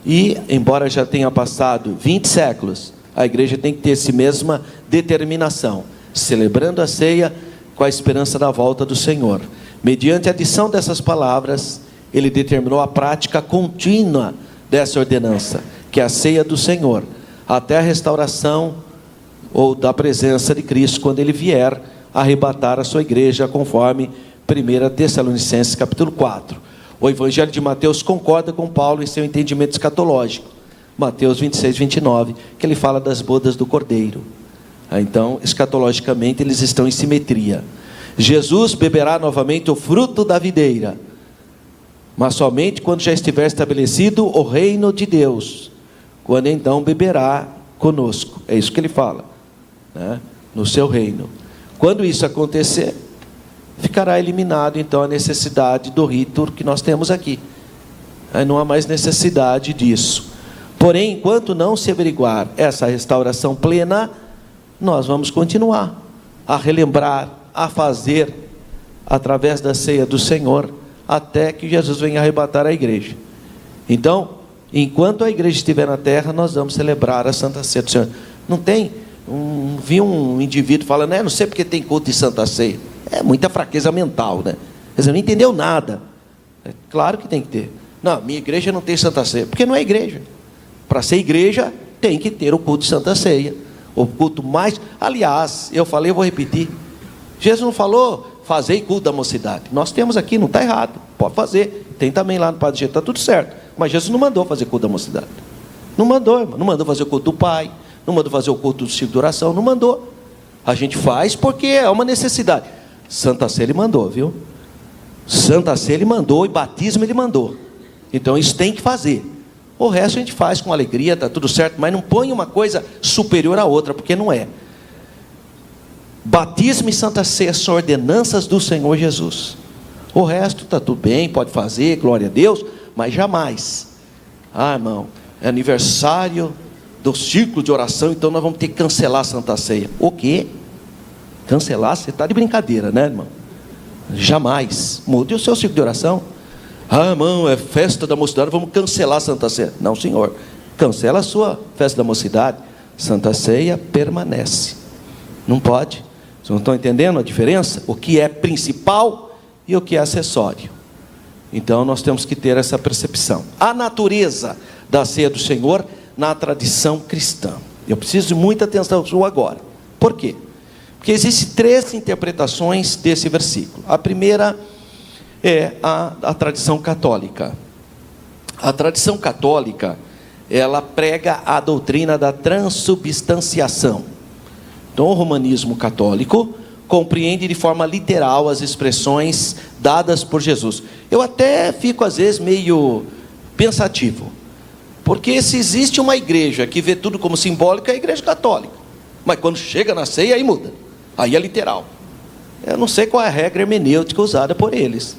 E embora já tenha passado 20 séculos, a igreja tem que ter essa mesma determinação, celebrando a ceia com a esperança da volta do Senhor. Mediante a adição dessas palavras, ele determinou a prática contínua dessa ordenança, que é a ceia do Senhor, até a restauração ou da presença de Cristo, quando ele vier arrebatar a sua igreja, conforme 1 Tessalonicenses capítulo 4. O Evangelho de Mateus concorda com Paulo em seu entendimento escatológico. Mateus 26, 29, que ele fala das bodas do Cordeiro. Então, escatologicamente, eles estão em simetria. Jesus beberá novamente o fruto da videira, mas somente quando já estiver estabelecido o reino de Deus, quando então beberá conosco. É isso que ele fala, né? No seu reino. Quando isso acontecer, ficará eliminado então a necessidade do rito que nós temos aqui. Aí não há mais necessidade disso. Porém, enquanto não se averiguar essa restauração plena, nós vamos continuar a relembrar, a fazer, através da ceia do Senhor, até que Jesus venha arrebatar a igreja. Então, enquanto a igreja estiver na terra, nós vamos celebrar a Santa Ceia do Senhor. Não tem, vi um indivíduo falando, não sei porque tem culto de Santa Ceia. É muita fraqueza mental, né? Quer dizer, não entendeu nada. É claro que tem que ter. Não, minha igreja não tem Santa Ceia, porque não é igreja. Para ser igreja, tem que ter o culto de Santa Ceia. O culto mais... Aliás, eu falei, eu vou repetir. Jesus não falou, fazei culto da mocidade. Nós temos aqui, não está errado. Pode fazer. Tem também lá no Padre Getúlio, está tudo certo. Mas Jesus não mandou fazer culto da mocidade. Não mandou, irmão. Não mandou fazer o culto do Pai. Não mandou fazer o culto do círculo de oração. Não mandou. A gente faz porque é uma necessidade. Santa Ceia ele mandou, viu? Santa Ceia ele mandou, e batismo ele mandou. Então isso tem que fazer. O resto a gente faz com alegria, está tudo certo, mas não põe uma coisa superior à outra, porque não é. Batismo e Santa Ceia são ordenanças do Senhor Jesus. O resto está tudo bem, pode fazer, glória a Deus, mas jamais. Irmão, é aniversário do círculo de oração, então nós vamos ter que cancelar a Santa Ceia. O quê? Cancelar? Você está de brincadeira, né, irmão? Jamais. Mude o seu círculo de oração. Irmão, é festa da mocidade, vamos cancelar a Santa Ceia. Não, senhor. Cancela a sua festa da mocidade. Santa Ceia permanece. Não pode. Vocês não estão entendendo a diferença? O que é principal e o que é acessório. Então nós temos que ter essa percepção. A natureza da ceia do Senhor na tradição cristã. Eu preciso de muita atenção sua agora. Por quê? Porque existem 3 interpretações desse versículo. A primeira é a tradição católica. A tradição católica, ela prega a doutrina da transubstanciação. Então, o romanismo católico compreende de forma literal as expressões dadas por Jesus. Eu até fico, às vezes, meio pensativo. Porque se existe uma igreja que vê tudo como simbólico, é a igreja católica. Mas quando chega na ceia, aí muda. Aí é literal. Eu não sei qual é a regra hermenêutica usada por eles.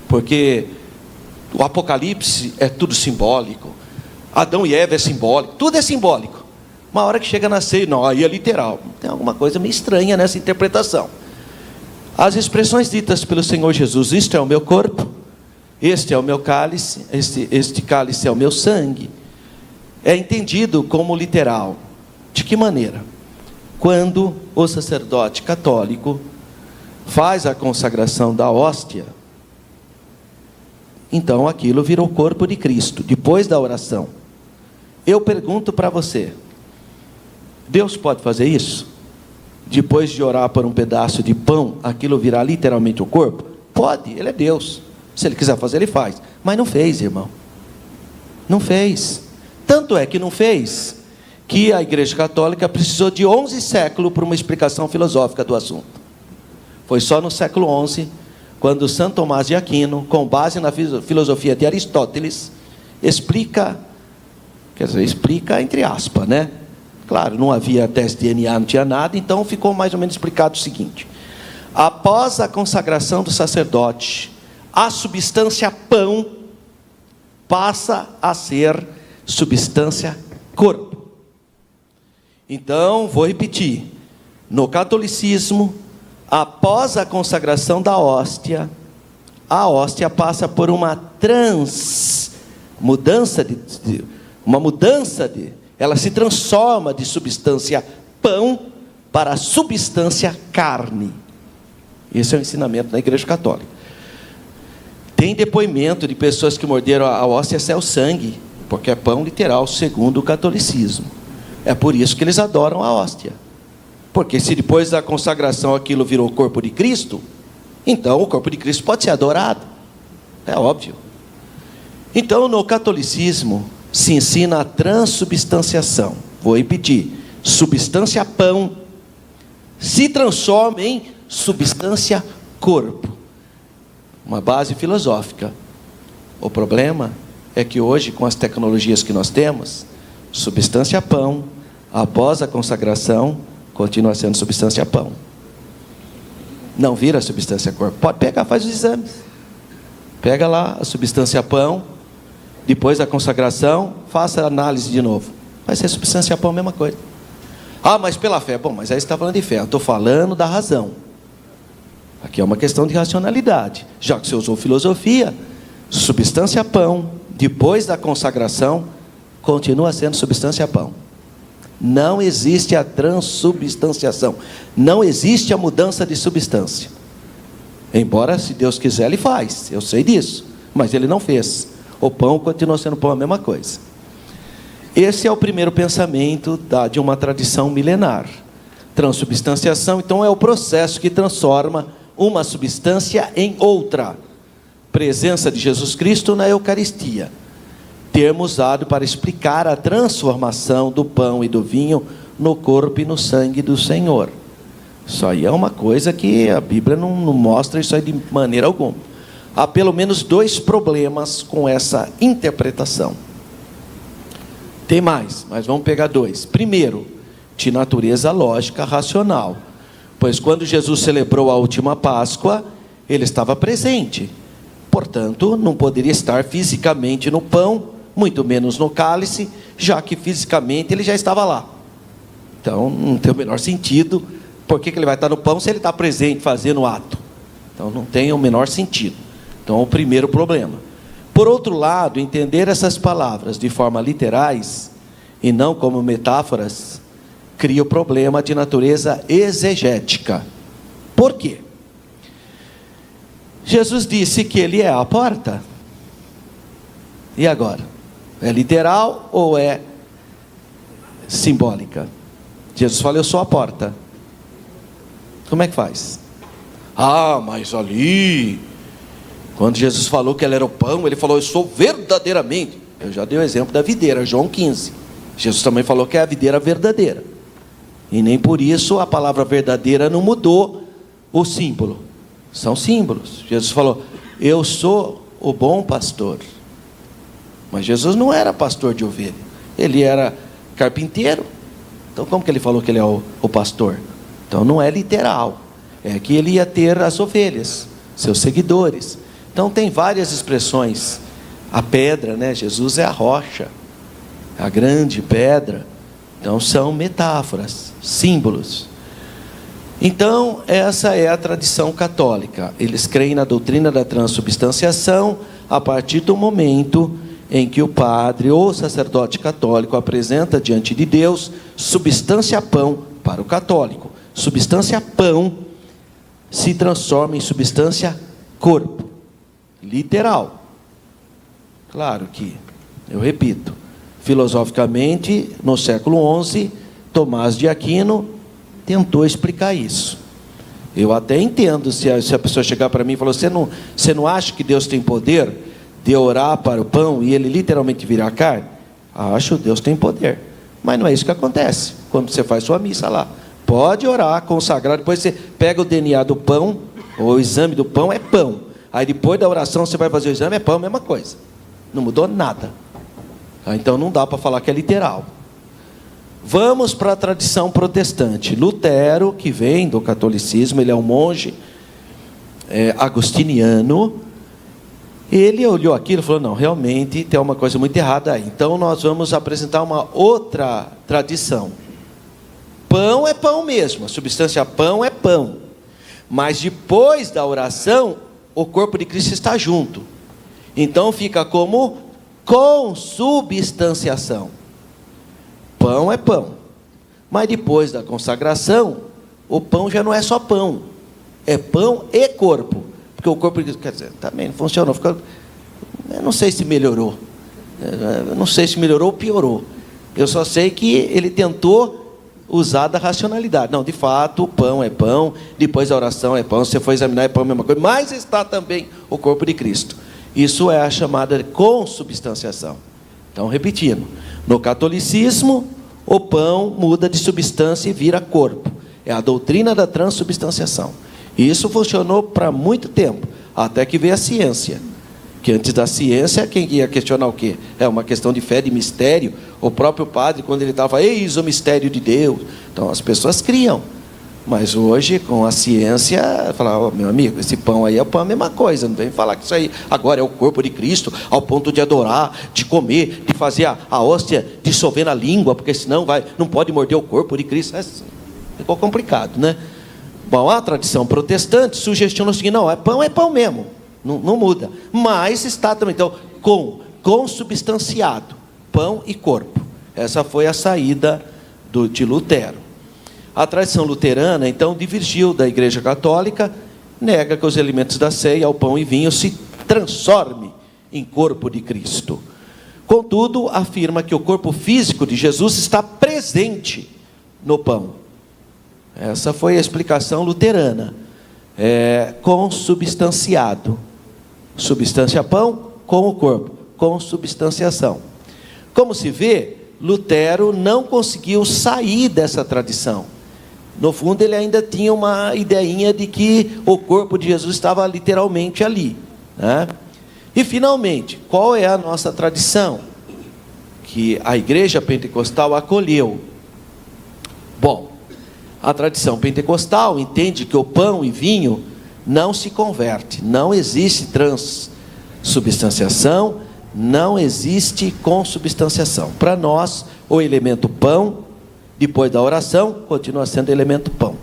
Porque o Apocalipse é tudo simbólico. Adão e Eva é simbólico. Tudo é simbólico. Uma hora que chega na ceia, não, aí é literal. Tem alguma coisa meio estranha nessa interpretação. As expressões ditas pelo Senhor Jesus: isto é o meu corpo, este é o meu cálice, este cálice é o meu sangue, é entendido como literal. De que maneira? Quando o sacerdote católico faz a consagração da hóstia, então aquilo vira o corpo de Cristo, depois da oração. Eu pergunto para você: Deus pode fazer isso? Depois de orar por um pedaço de pão, aquilo virar literalmente o corpo? Pode, Ele é Deus. Se Ele quiser fazer, Ele faz. Mas não fez, irmão. Não fez. Tanto é que não fez, que a Igreja Católica precisou de 11 séculos para uma explicação filosófica do assunto. Foi só no século XI, quando Santo Tomás de Aquino, com base na filosofia de Aristóteles, explica entre aspas, né? Claro, não havia teste de DNA, não tinha nada, então ficou mais ou menos explicado o seguinte: após a consagração do sacerdote, a substância pão passa a ser substância corpo. Então, vou repetir: no catolicismo, após a consagração da hóstia, a hóstia passa por uma mudança de ela se transforma de substância pão para substância carne. Esse é o ensinamento da Igreja Católica. Tem depoimento de pessoas que morderam a hóstia, esse é o sangue, porque é pão literal, segundo o catolicismo. É por isso que eles adoram a hóstia. Porque se depois da consagração aquilo virou o corpo de Cristo, então o corpo de Cristo pode ser adorado. É óbvio. Então, no catolicismo, se ensina a transubstanciação. Vou repetir: substância pão se transforma em substância corpo. Uma base filosófica. O problema é que hoje, com as tecnologias que nós temos, substância pão, após a consagração, continua sendo substância pão. Não vira substância corpo. Pode pegar, faz os exames. Pega lá a substância pão, depois da consagração, faça a análise de novo. Vai ser substância pão, a mesma coisa. Ah, mas pela fé. Bom, mas aí você está falando de fé. Eu estou falando da razão. Aqui é uma questão de racionalidade. Já que você usou filosofia, substância pão, depois da consagração, continua sendo substância pão. Não existe a transubstanciação. Não existe a mudança de substância. Embora, se Deus quiser, Ele faz. Eu sei disso. Mas Ele não fez. O pão continua sendo pão, a mesma coisa. Esse é o primeiro pensamento de uma tradição milenar. Transubstanciação, então, é o processo que transforma uma substância em outra. Presença de Jesus Cristo na Eucaristia. Termo usado para explicar a transformação do pão e do vinho no corpo e no sangue do Senhor. Isso aí é uma coisa que a Bíblia não mostra isso aí de maneira alguma. Há pelo menos 2 problemas com essa interpretação. Tem mais, mas vamos pegar 2. Primeiro, de natureza lógica racional. Pois quando Jesus celebrou a última Páscoa, Ele estava presente. Portanto, não poderia estar fisicamente no pão, muito menos no cálice, já que fisicamente Ele já estava lá. Então, não tem o menor sentido. Por que Ele vai estar no pão se Ele está presente fazendo o ato? Então, não tem o menor sentido. Então, o primeiro problema. Por outro lado, entender essas palavras de forma literais e não como metáforas, cria o problema de natureza exegética. Por quê? Jesus disse que Ele é a porta. E agora? É literal ou é simbólica? Jesus fala: eu sou a porta. Como é que faz? Ah, mas ali... Quando Jesus falou que Ele era o pão, Ele falou: eu sou verdadeiramente. Eu já dei o exemplo da videira, João 15. Jesus também falou que é a videira verdadeira. E nem por isso a palavra verdadeira não mudou o símbolo. São símbolos. Jesus falou: eu sou o bom pastor. Mas Jesus não era pastor de ovelha. Ele era carpinteiro. Então como que Ele falou que Ele é o pastor? Então não é literal. É que Ele ia ter as ovelhas, seus seguidores. Então tem várias expressões. A pedra, né? Jesus é a rocha, a grande pedra. Então são metáforas, símbolos. Então, essa é a tradição católica. Eles creem na doutrina da transubstanciação a partir do momento em que o padre ou sacerdote católico apresenta diante de Deus substância pão para o católico. Substância pão se transforma em substância corpo, literal. Claro que, eu repito, filosoficamente, no século XI, Tomás de Aquino tentou explicar isso. Eu até entendo se a pessoa chegar para mim e falar, você não acha que Deus tem poder de orar para o pão e ele literalmente virar carne? Acho, Deus tem poder. Mas não é isso que acontece quando você faz sua missa lá. Pode orar, consagrar, depois você pega o DNA do pão, ou o exame do pão é pão. Aí depois da oração você vai fazer o exame, é pão, mesma coisa. Não mudou nada. Então não dá para falar que é literal. Vamos para a tradição protestante. Lutero, que vem do catolicismo, ele é um monge agostiniano. Ele olhou aquilo e falou, não, realmente tem uma coisa muito errada aí. Então nós vamos apresentar uma outra tradição. Pão é pão mesmo, a substância pão é pão. Mas depois da oração, o corpo de Cristo está junto. Então fica como consubstanciação. Pão é pão. Mas depois da consagração, o pão já não é só pão. É pão e corpo. Porque o corpo de Cristo, quer dizer, também não funcionou. Eu não sei se melhorou. Eu não sei se melhorou ou piorou. Eu só sei que ele tentou usar da racionalidade. Não, de fato, o pão é pão, depois a oração é pão, se você for examinar é pão, a mesma coisa, mas está também o corpo de Cristo. Isso é a chamada consubstanciação. Então, repetindo, no catolicismo, o pão muda de substância e vira corpo. É a doutrina da transubstanciação. E isso funcionou para muito tempo, até que veio a ciência. Que antes da ciência, quem ia questionar o quê? É uma questão de fé, de mistério. O próprio padre, quando ele estava, eis o mistério de Deus. Então, as pessoas criam. Mas hoje, com a ciência, fala, oh, meu amigo, esse pão aí é pão, a mesma coisa. Não vem falar que isso aí agora é o corpo de Cristo, ao ponto de adorar, de comer, de fazer a hóstia dissolver na língua, porque senão não pode morder o corpo de Cristo. Ficou complicado, né? Bom, a tradição protestante sugestiona o seguinte, não, é pão mesmo. Não muda, mas está também, então, consubstanciado, pão e corpo. Essa foi a saída de Lutero. A tradição luterana, então, divergiu da Igreja Católica, nega que os elementos da ceia, o pão e vinho, se transformem em corpo de Cristo. Contudo, afirma que o corpo físico de Jesus está presente no pão. Essa foi a explicação luterana. Consubstanciado. Substância pão com o corpo, consubstanciação. Como se vê, Lutero não conseguiu sair dessa tradição. No fundo, ele ainda tinha uma ideinha de que o corpo de Jesus estava literalmente ali, né? E finalmente, qual é a nossa tradição? Que a igreja pentecostal acolheu. Bom, a tradição pentecostal entende que o pão e vinho não se converte, não existe transubstanciação, não existe consubstanciação. Para nós, o elemento pão, depois da oração, continua sendo elemento pão.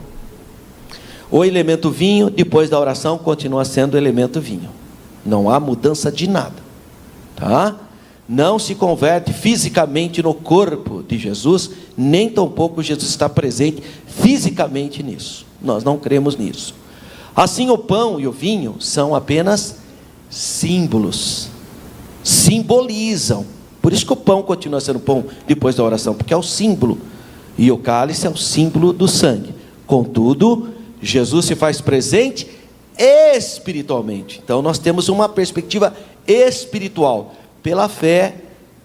O elemento vinho, depois da oração, continua sendo elemento vinho. Não há mudança de nada, tá? Não se converte fisicamente no corpo de Jesus, nem tampouco Jesus está presente fisicamente nisso. Nós não cremos nisso. Assim, o pão e o vinho são apenas símbolos, simbolizam. Por isso que o pão continua sendo pão depois da oração, porque é o símbolo, e o cálice é o símbolo do sangue. Contudo, Jesus se faz presente espiritualmente. Então nós temos uma perspectiva espiritual. Pela fé,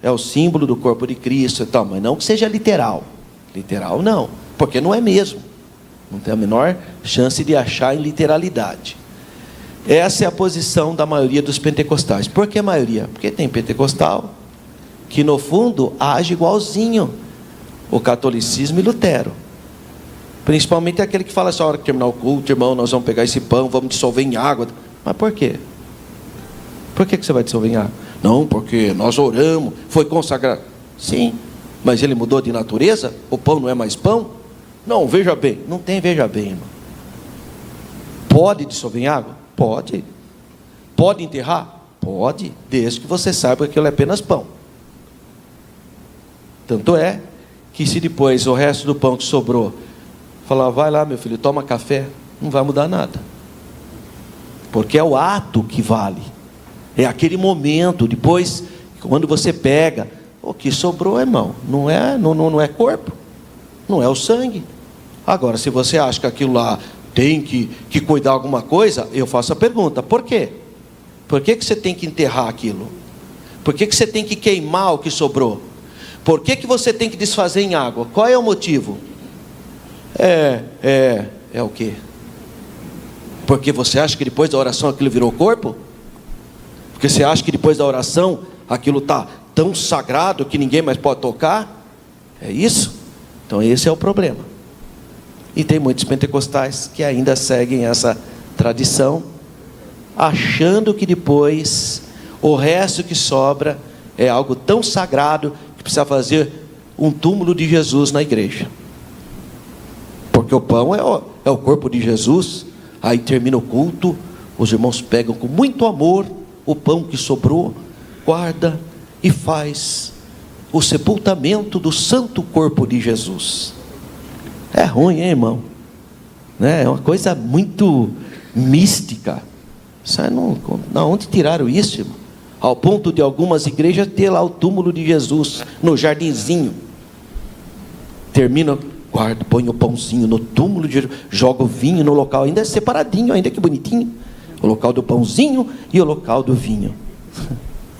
é o símbolo do corpo de Cristo e tal, mas não que seja literal. Literal não, porque não é mesmo. Não tem a menor chance de achar em literalidade. Essa é a posição da maioria dos pentecostais. Por que a maioria? Porque tem pentecostal que no fundo age igualzinho o catolicismo e Lutero. Principalmente aquele que fala assim, a hora que terminar o culto, irmão, nós vamos pegar esse pão, vamos dissolver em água. Mas por quê? Por que você vai dissolver em água? Não, porque nós oramos, foi consagrado. Sim, mas ele mudou de natureza? O pão não é mais pão? Não, veja bem, não tem veja bem, irmão. Pode dissolver em água? Pode. Pode enterrar? Pode, desde que você saiba que aquilo é apenas pão. Tanto é que se depois o resto do pão que sobrou, falar, vai lá meu filho, toma café, não vai mudar nada. Porque é o ato que vale. É aquele momento, depois, quando você pega, o que sobrou, irmão, não é corpo, não é o sangue. Agora, se você acha que aquilo lá tem que cuidar alguma coisa, eu faço a pergunta, por quê? Por que você tem que enterrar aquilo? Por que você tem que queimar o que sobrou? Por que você tem que desfazer em água? Qual é o motivo? É o quê? Porque você acha que depois da oração aquilo virou corpo? Porque você acha que depois da oração aquilo está tão sagrado que ninguém mais pode tocar? É isso? Então esse é o problema. E tem muitos pentecostais que ainda seguem essa tradição, achando que depois o resto que sobra é algo tão sagrado que precisa fazer um túmulo de Jesus na igreja. Porque o pão é o corpo de Jesus. Aí termina o culto, os irmãos pegam com muito amor o pão que sobrou, guarda e faz o sepultamento do santo corpo de Jesus. É ruim, hein, irmão? Né? É uma coisa muito mística. Onde tiraram isso, irmão? Ao ponto de algumas igrejas ter lá o túmulo de Jesus no jardinzinho. Termina, guarda, põe o pãozinho no túmulo de Jesus, joga o vinho no local, ainda é separadinho, ainda que bonitinho. O local do pãozinho e o local do vinho.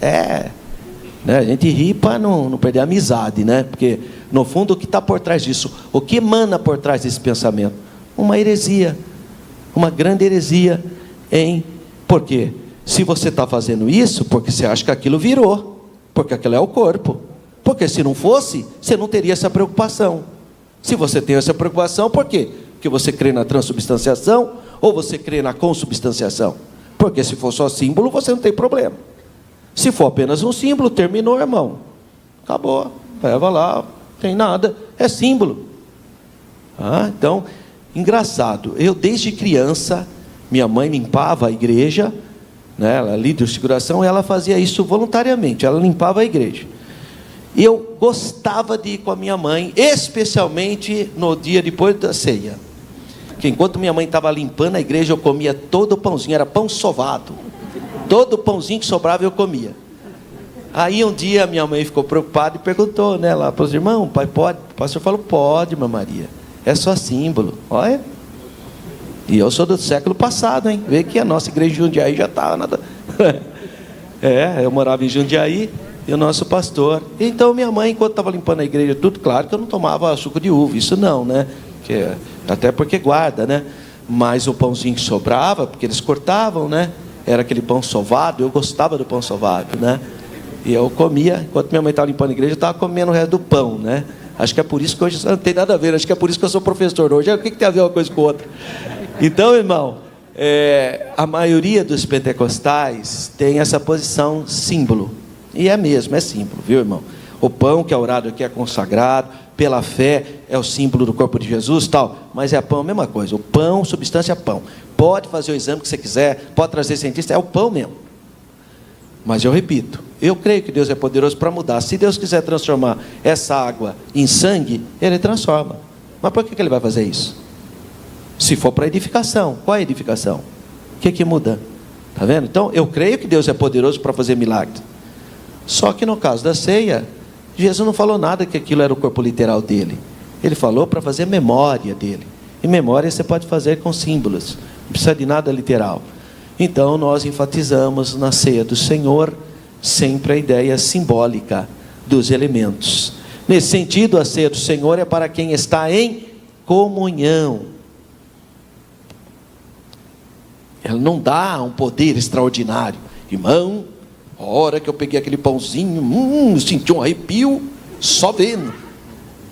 Né? A gente ri para não perder a amizade, né? Porque no fundo o que está por trás disso, o que emana por trás desse pensamento? Uma heresia, uma grande heresia. Por quê? Se você está fazendo isso, porque você acha que aquilo virou, porque aquilo é o corpo. Porque se não fosse, você não teria essa preocupação. Se você tem essa preocupação, por quê? Porque você crê na transubstanciação ou você crê na consubstanciação? Porque se for só símbolo, você não tem problema. Se for apenas um símbolo, terminou, irmão. Acabou. Leva lá, não tem nada. É símbolo. Então, engraçado. Eu, desde criança, minha mãe limpava a igreja, né? Ela líder de seguração, e ela fazia isso voluntariamente. Ela limpava a igreja. E eu gostava de ir com a minha mãe, especialmente no dia depois da ceia. Que enquanto minha mãe estava limpando a igreja, eu comia todo o pãozinho, era pão sovado. Todo o pãozinho que sobrava eu comia. Aí um dia minha mãe ficou preocupada e perguntou, né, lá para os irmãos, pai, pode? O pastor falou, pode, irmã Maria. É só símbolo. Olha. E eu sou do século passado, hein? Vê que a nossa igreja de Jundiaí já estava nada. Eu morava em Jundiaí. E o nosso pastor. Então minha mãe, enquanto estava limpando a igreja, tudo claro que eu não tomava suco de uva, isso não, né? Até porque guarda, né? Mas o pãozinho que sobrava, porque eles cortavam, né? Era aquele pão sovado, eu gostava do pão sovado, né? E eu comia, enquanto minha mãe estava limpando a igreja, eu estava comendo o resto do pão, né? Acho que é por isso que hoje não tem nada a ver, acho que é por isso que eu sou professor hoje. O que tem a ver uma coisa com outra? Então, irmão, a maioria dos pentecostais tem essa posição símbolo. E é mesmo, é símbolo, viu, irmão? O pão que é orado aqui é consagrado, pela fé, é o símbolo do corpo de Jesus, tal. Mas é pão, a mesma coisa. O pão, substância é pão. Pode fazer o exame que você quiser, pode trazer cientista, é o pão mesmo. Mas eu repito, eu creio que Deus é poderoso para mudar. Se Deus quiser transformar essa água em sangue, Ele transforma. Mas por que Ele vai fazer isso? Se for para edificação, qual é a edificação? O que muda? Está vendo? Então, eu creio que Deus é poderoso para fazer milagres. Só que no caso da ceia, Jesus não falou nada que aquilo era o corpo literal dele. Ele falou para fazer memória dele. E memória você pode fazer com símbolos. Não precisa de nada literal. Então nós enfatizamos na ceia do Senhor sempre a ideia simbólica dos elementos. Nesse sentido, a ceia do Senhor é para quem está em comunhão. Ela não dá um poder extraordinário. Irmão, a hora que eu peguei aquele pãozinho, senti um arrepio, só vendo.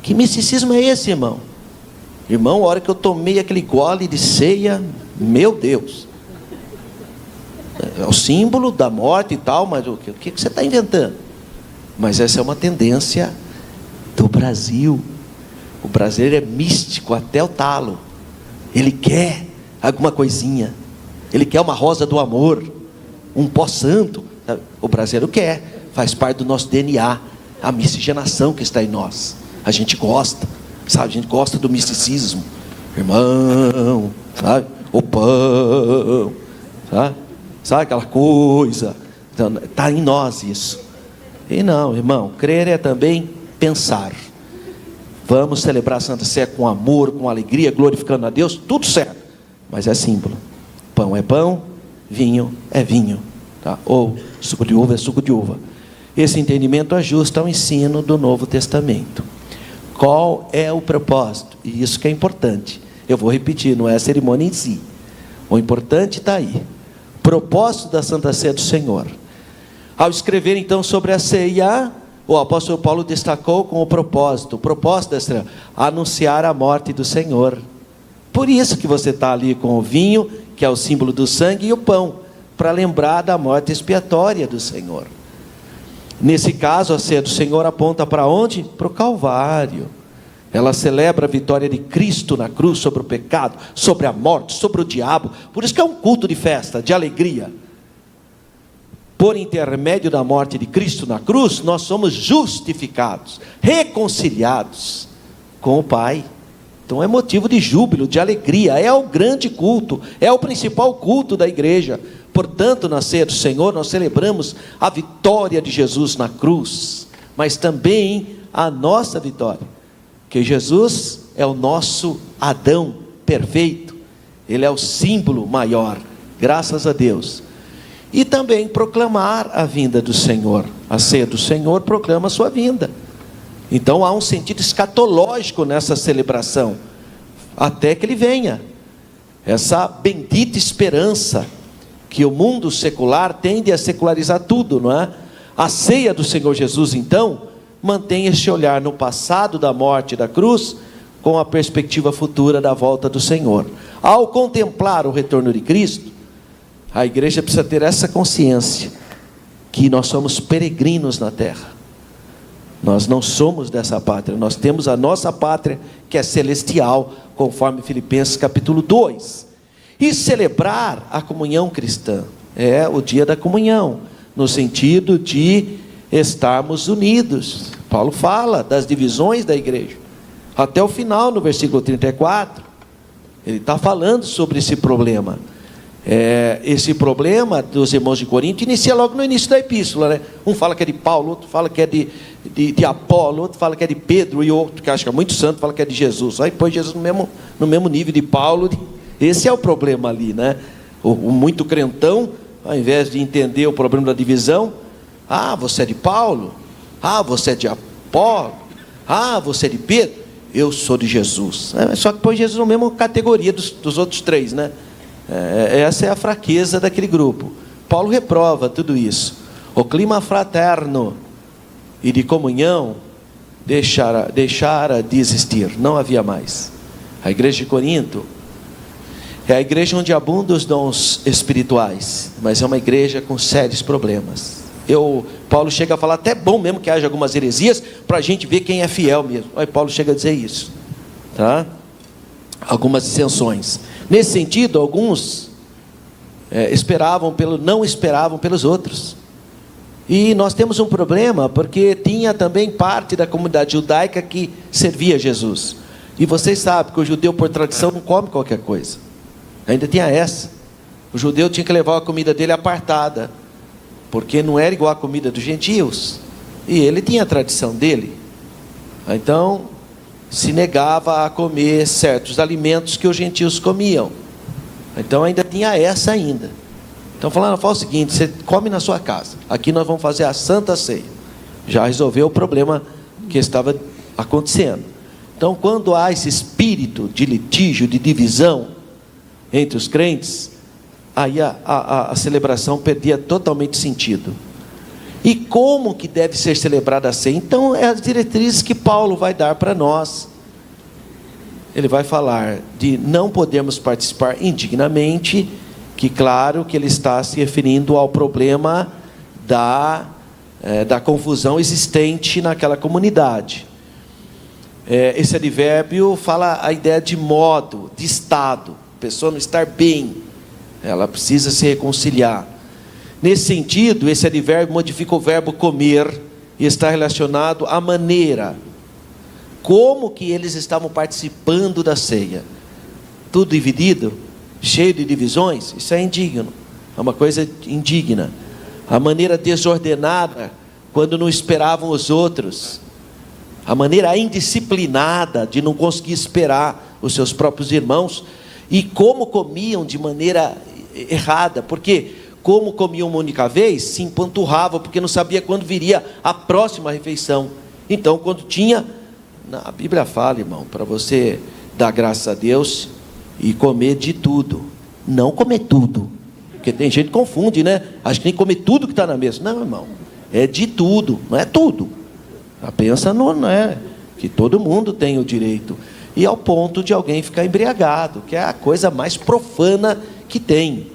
Que misticismo é esse, irmão? Irmão, a hora que eu tomei aquele gole de ceia, meu Deus. É o símbolo da morte e tal, mas o que você está inventando? Mas essa é uma tendência do Brasil. O brasileiro é místico até o talo. Ele quer alguma coisinha. Ele quer uma rosa do amor, um pó santo. O brasileiro quer, faz parte do nosso DNA, a miscigenação que está em nós. A gente gosta, sabe? A gente gosta do misticismo. Irmão, sabe? O pão, sabe aquela coisa? Então, está em nós isso. E não, irmão, crer é também pensar. Vamos celebrar a Santa Ceia com amor, com alegria, glorificando a Deus, tudo certo, mas é símbolo. Pão é pão, vinho é vinho, tá? Ou suco de uva é suco de uva. Esse entendimento ajusta ao ensino do Novo Testamento. Qual é o propósito? E isso que é importante. Eu vou repetir, não é a cerimônia em si. O importante está aí. Propósito da Santa Ceia do Senhor. Ao escrever então sobre a ceia, o apóstolo Paulo destacou com o propósito da ceia, anunciar a morte do Senhor. Por isso que você está ali com o vinho, que é o símbolo do sangue, e o pão, para lembrar da morte expiatória do Senhor. Nesse caso, a ceia do Senhor aponta para onde? Para o Calvário. Ela celebra a vitória de Cristo na cruz sobre o pecado, sobre a morte, sobre o diabo. Por isso que é um culto de festa, de alegria. Por intermédio da morte de Cristo na cruz, nós somos justificados, reconciliados com o Pai. Então é motivo de júbilo, de alegria, é o grande culto, é o principal culto da igreja. Portanto, na ceia do Senhor, nós celebramos a vitória de Jesus na cruz, mas também a nossa vitória, que Jesus é o nosso Adão perfeito, ele é o símbolo maior, graças a Deus. E também proclamar a vinda do Senhor. A ceia do Senhor proclama a sua vinda. Então há um sentido escatológico nessa celebração, até que ele venha. Essa bendita esperança que o mundo secular tende a secularizar tudo, não é? A ceia do Senhor Jesus, então, mantém este olhar no passado da morte e da cruz, com a perspectiva futura da volta do Senhor. Ao contemplar o retorno de Cristo, a igreja precisa ter essa consciência, que nós somos peregrinos na terra. Nós não somos dessa pátria, nós temos a nossa pátria, que é celestial, conforme Filipenses capítulo 2. E celebrar a comunhão cristã, é o dia da comunhão, no sentido de estarmos unidos. Paulo fala das divisões da igreja, até o final, no versículo 34, ele está falando sobre esse problema. Esse problema dos irmãos de Corinto inicia logo no início da epístola, né? Um fala que é de Paulo, outro fala que é de Apolo, outro fala que é de Pedro, e outro que acha que é muito santo fala que é de Jesus. Aí põe Jesus no mesmo nível de Paulo. Esse é o problema ali, né? O muito crentão, ao invés de entender o problema da divisão, você é de Paulo, você é de Apolo, você é de Pedro, eu sou de Jesus. Só que põe Jesus na mesma categoria dos outros três, né? Essa é a fraqueza daquele grupo. Paulo reprova tudo isso. O clima fraterno e de comunhão deixara de existir, não havia mais. A igreja de Corinto é a igreja onde abundam os dons espirituais, mas é uma igreja com sérios problemas. Paulo chega a falar, até bom mesmo que haja algumas heresias, para a gente ver quem é fiel mesmo. Aí Paulo chega a dizer isso, tá? Algumas dissensões. Nesse sentido, alguns não esperavam pelos outros. E nós temos um problema, porque tinha também parte da comunidade judaica que servia a Jesus. E vocês sabem que o judeu, por tradição, não come qualquer coisa. Ainda tinha essa. O judeu tinha que levar a comida dele apartada, porque não era igual a comida dos gentios. E ele tinha a tradição dele. Então, se negava a comer certos alimentos que os gentios comiam. Então ainda tinha essa ainda. Então fala o seguinte, você come na sua casa, aqui nós vamos fazer a Santa Ceia. Já resolveu o problema que estava acontecendo. Então quando há esse espírito de litígio, de divisão entre os crentes, aí a celebração perdia totalmente sentido. E como que deve ser celebrada a ceia? Então é as diretrizes que Paulo vai dar para nós. Ele vai falar de não podermos participar indignamente, que claro que ele está se referindo ao problema da confusão existente naquela comunidade. Esse advérbio fala a ideia de modo, de estado. pessoa não estar bem. Ela precisa se reconciliar. Nesse sentido, esse advérbio modifica o verbo comer e está relacionado à maneira. Como que eles estavam participando da ceia? Tudo dividido? Cheio de divisões? Isso é indigno. É uma coisa indigna. A maneira desordenada, quando não esperavam os outros. A maneira indisciplinada de não conseguir esperar os seus próprios irmãos. E como comiam de maneira errada. Porque como comiam uma única vez, se empanturrava, porque não sabia quando viria a próxima refeição. Então, quando tinha... A Bíblia fala, irmão, para você dar graças a Deus e comer de tudo. Não comer tudo. Porque tem gente que confunde, né? Acho que tem que comer tudo que está na mesa. Não, irmão. É de tudo, não é tudo. Pensa não é que todo mundo tem o direito. E ao ponto de alguém ficar embriagado, que é a coisa mais profana que tem.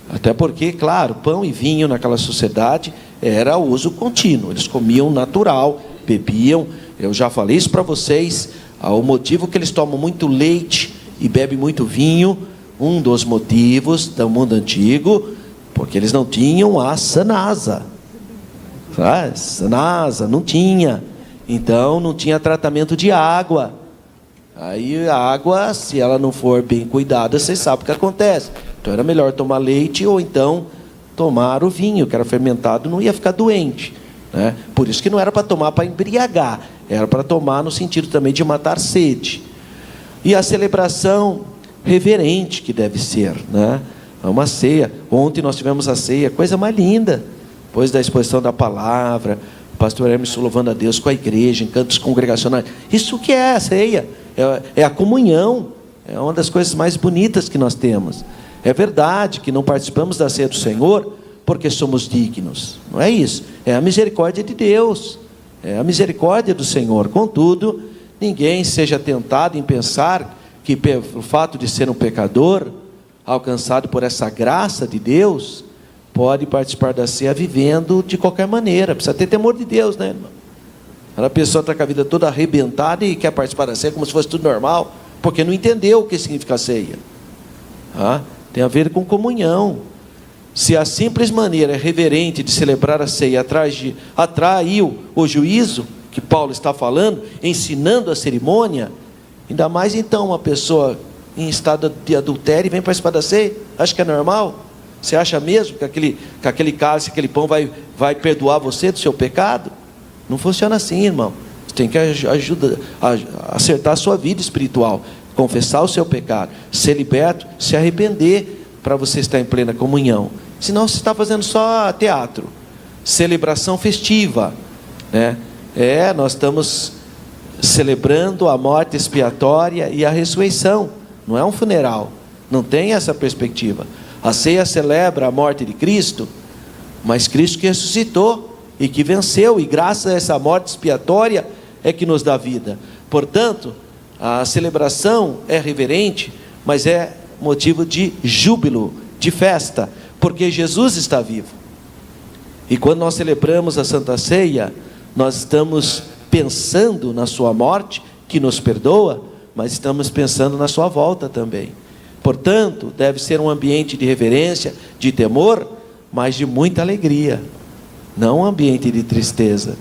Até porque, claro, pão e vinho naquela sociedade era uso contínuo. Eles comiam natural, bebiam. Eu já falei isso para vocês. O motivo que eles tomam muito leite e bebem muito vinho, um dos motivos do mundo antigo, porque eles não tinham a sanasa. Sanasa, não tinha. Então não tinha tratamento de água. Aí a água, se ela não for bem cuidada, vocês sabem o que acontece. Então era melhor tomar leite ou então tomar o vinho, que era fermentado, não ia ficar doente, né? Por isso que não era para tomar para embriagar, era para tomar no sentido também de matar sede. E a celebração reverente que deve ser, né? Uma ceia. Ontem nós tivemos a ceia, coisa mais linda. Depois da exposição da palavra, o pastor Hermes louvando a Deus com a igreja, em cantos congregacionais. Isso que é a ceia, é a comunhão, é uma das coisas mais bonitas que nós temos. É verdade que não participamos da ceia do Senhor porque somos dignos, não é isso, é a misericórdia de Deus, é a misericórdia do Senhor. Contudo, ninguém seja tentado em pensar que pelo fato de ser um pecador, alcançado por essa graça de Deus, pode participar da ceia vivendo de qualquer maneira. Precisa ter temor de Deus, né, irmão? A pessoa está com a vida toda arrebentada e quer participar da ceia como se fosse tudo normal, porque não entendeu o que significa ceia. Tem a ver com comunhão. Se a simples maneira reverente de celebrar a ceia atraiu o juízo que Paulo está falando, ensinando a cerimônia, ainda mais então uma pessoa em estado de adultério vem participar da ceia, acha que é normal? Você acha mesmo que aquele cálice, aquele pão vai perdoar você do seu pecado? Não funciona assim, irmão. Você tem que ajudar a acertar a sua vida espiritual, confessar o seu pecado, ser liberto, se arrepender, para você estar em plena comunhão. Senão você está fazendo só teatro, celebração festiva, né? Nós estamos celebrando a morte expiatória e a ressurreição, não é um funeral, não tem essa perspectiva. A ceia celebra a morte de Cristo, mas Cristo que ressuscitou e que venceu, e graças a essa morte expiatória é que nos dá vida. Portanto, a celebração é reverente, mas é motivo de júbilo, de festa, porque Jesus está vivo. E quando nós celebramos a Santa Ceia, nós estamos pensando na sua morte, que nos perdoa, mas estamos pensando na sua volta também. Portanto, deve ser um ambiente de reverência, de temor, mas de muita alegria, não um ambiente de tristeza.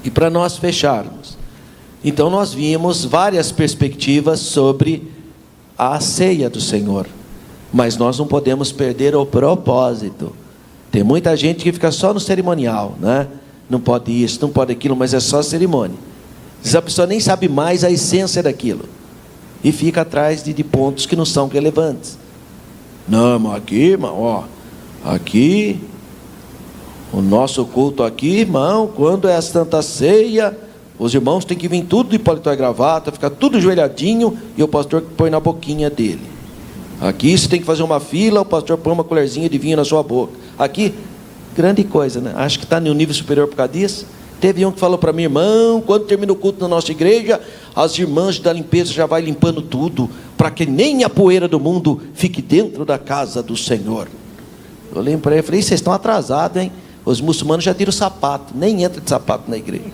E para nós fecharmos, então nós vimos várias perspectivas sobre a ceia do Senhor, mas nós não podemos perder o propósito. Tem muita gente que fica só no cerimonial, né? Não pode isso, não pode aquilo, mas é só cerimônia. A pessoa nem sabe mais a essência daquilo e fica atrás de pontos que não são relevantes. Não, irmão, aqui o nosso culto aqui, irmão, quando é a Santa Ceia, os irmãos têm que vir tudo de paletó e gravata, ficar tudo joelhadinho, e o pastor põe na boquinha dele. Aqui você tem que fazer uma fila, o pastor põe uma colherzinha de vinho na sua boca. Aqui, grande coisa, né? Acho que está no nível superior por causa disso. Teve um que falou para mim, irmão, quando termina o culto na nossa igreja, as irmãs da limpeza já vai limpando tudo, para que nem a poeira do mundo fique dentro da casa do Senhor. Eu lembro para ele e falei, vocês estão atrasados, hein? Os muçulmanos já tiram o sapato, nem entra de sapato na igreja.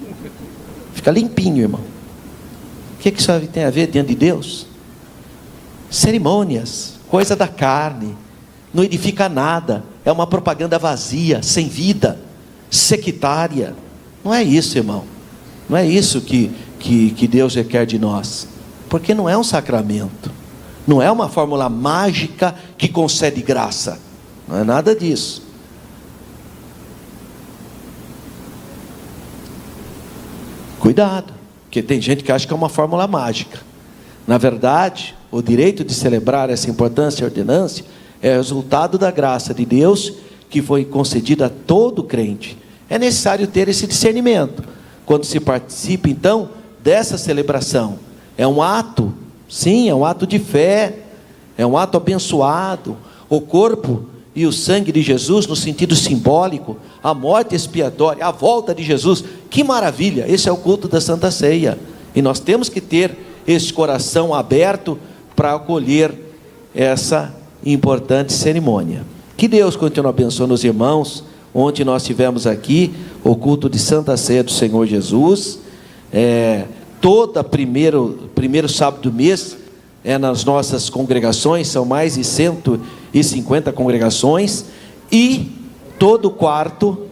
Fica limpinho, irmão. O que isso tem a ver diante de Deus? cerimônias, coisa da carne, não edifica nada, é uma propaganda vazia, sem vida, sectária. Não é isso, irmão, não é isso que Deus requer de nós, porque não é um sacramento, não é uma fórmula mágica que concede graça, não é nada disso. Cuidado, porque tem gente que acha que é uma fórmula mágica. Na verdade, o direito de celebrar essa importância ordenância é resultado da graça de Deus que foi concedida a todo crente. É necessário ter esse discernimento quando se participa então dessa celebração. É um ato, sim, é um ato de fé, é um ato abençoado. O corpo e o sangue de Jesus no sentido simbólico, a morte expiatória, a volta de Jesus, que maravilha, esse é o culto da Santa Ceia, e nós temos que ter esse coração aberto para acolher essa importante cerimônia. Que Deus continue abençoando os irmãos. Ontem nós tivemos aqui o culto de Santa Ceia do Senhor Jesus, toda primeiro sábado do mês, nas nossas congregações, são mais de 150 congregações, e todo quarto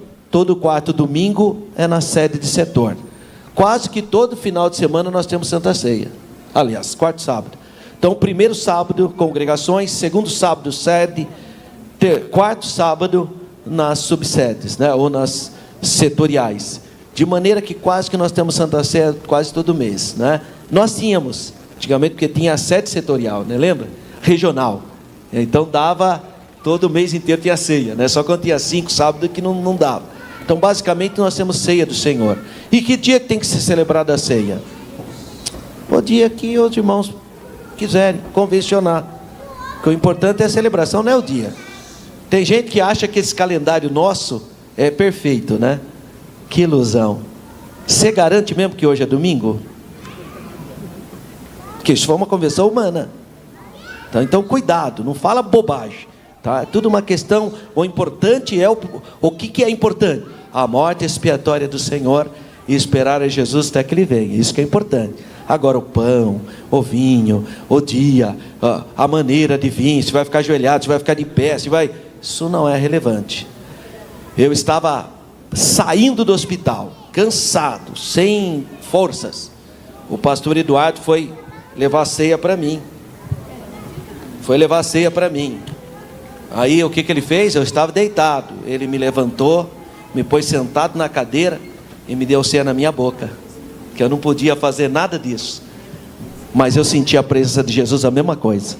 domingo é na sede de setor. Quase que todo final de semana nós temos Santa Ceia, aliás, quarto sábado. Então, primeiro sábado, congregações, segundo sábado, sede, quarto sábado, nas subsedes, ou nas setoriais, de maneira que quase que nós temos Santa Ceia quase todo mês, Nós tínhamos antigamente, porque tinha a sede setorial, lembra? Regional. Então dava, todo mês inteiro tinha ceia, Só quando tinha 5 sábados que não dava. Então basicamente nós temos ceia do Senhor. E que dia que tem que ser celebrada a ceia? O dia que os irmãos quiserem convencionar. Porque o importante é a celebração, não é o dia. Tem gente que acha que esse calendário nosso é perfeito, Que ilusão. Você garante mesmo que hoje é domingo? Porque isso foi uma convenção humana. Então cuidado, não fala bobagem, É tudo uma questão. O importante é o que é importante? A morte expiatória do Senhor e esperar a Jesus até que Ele venha. Isso que é importante. Agora o pão, o vinho, o dia, a maneira de vir, se vai ficar ajoelhado, se vai ficar de pé, isso não é relevante. Eu estava saindo do hospital, cansado, sem forças. O pastor Eduardo foi levar a ceia para mim. Aí o que ele fez? Eu estava deitado, ele me levantou, me pôs sentado na cadeira e me deu ceia na minha boca, que eu não podia fazer nada disso, mas eu senti a presença de Jesus, a mesma coisa,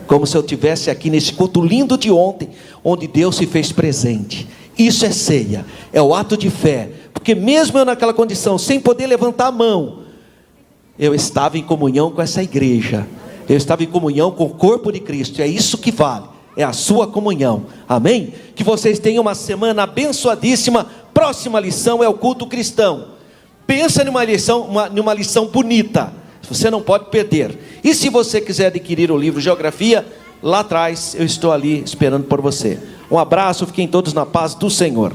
como se eu estivesse aqui nesse culto lindo de ontem, onde Deus se fez presente. Isso é ceia, é o ato de fé, porque mesmo eu naquela condição, sem poder levantar a mão, eu estava em comunhão com essa igreja, eu estava em comunhão com o corpo de Cristo. É isso que vale, é a sua comunhão, amém? Que vocês tenham uma semana abençoadíssima. Próxima lição é o culto cristão. Pensa numa lição bonita, você não pode perder. E se você quiser adquirir o livro Geografia, lá atrás eu estou ali esperando por você. Um abraço, fiquem todos na paz do Senhor.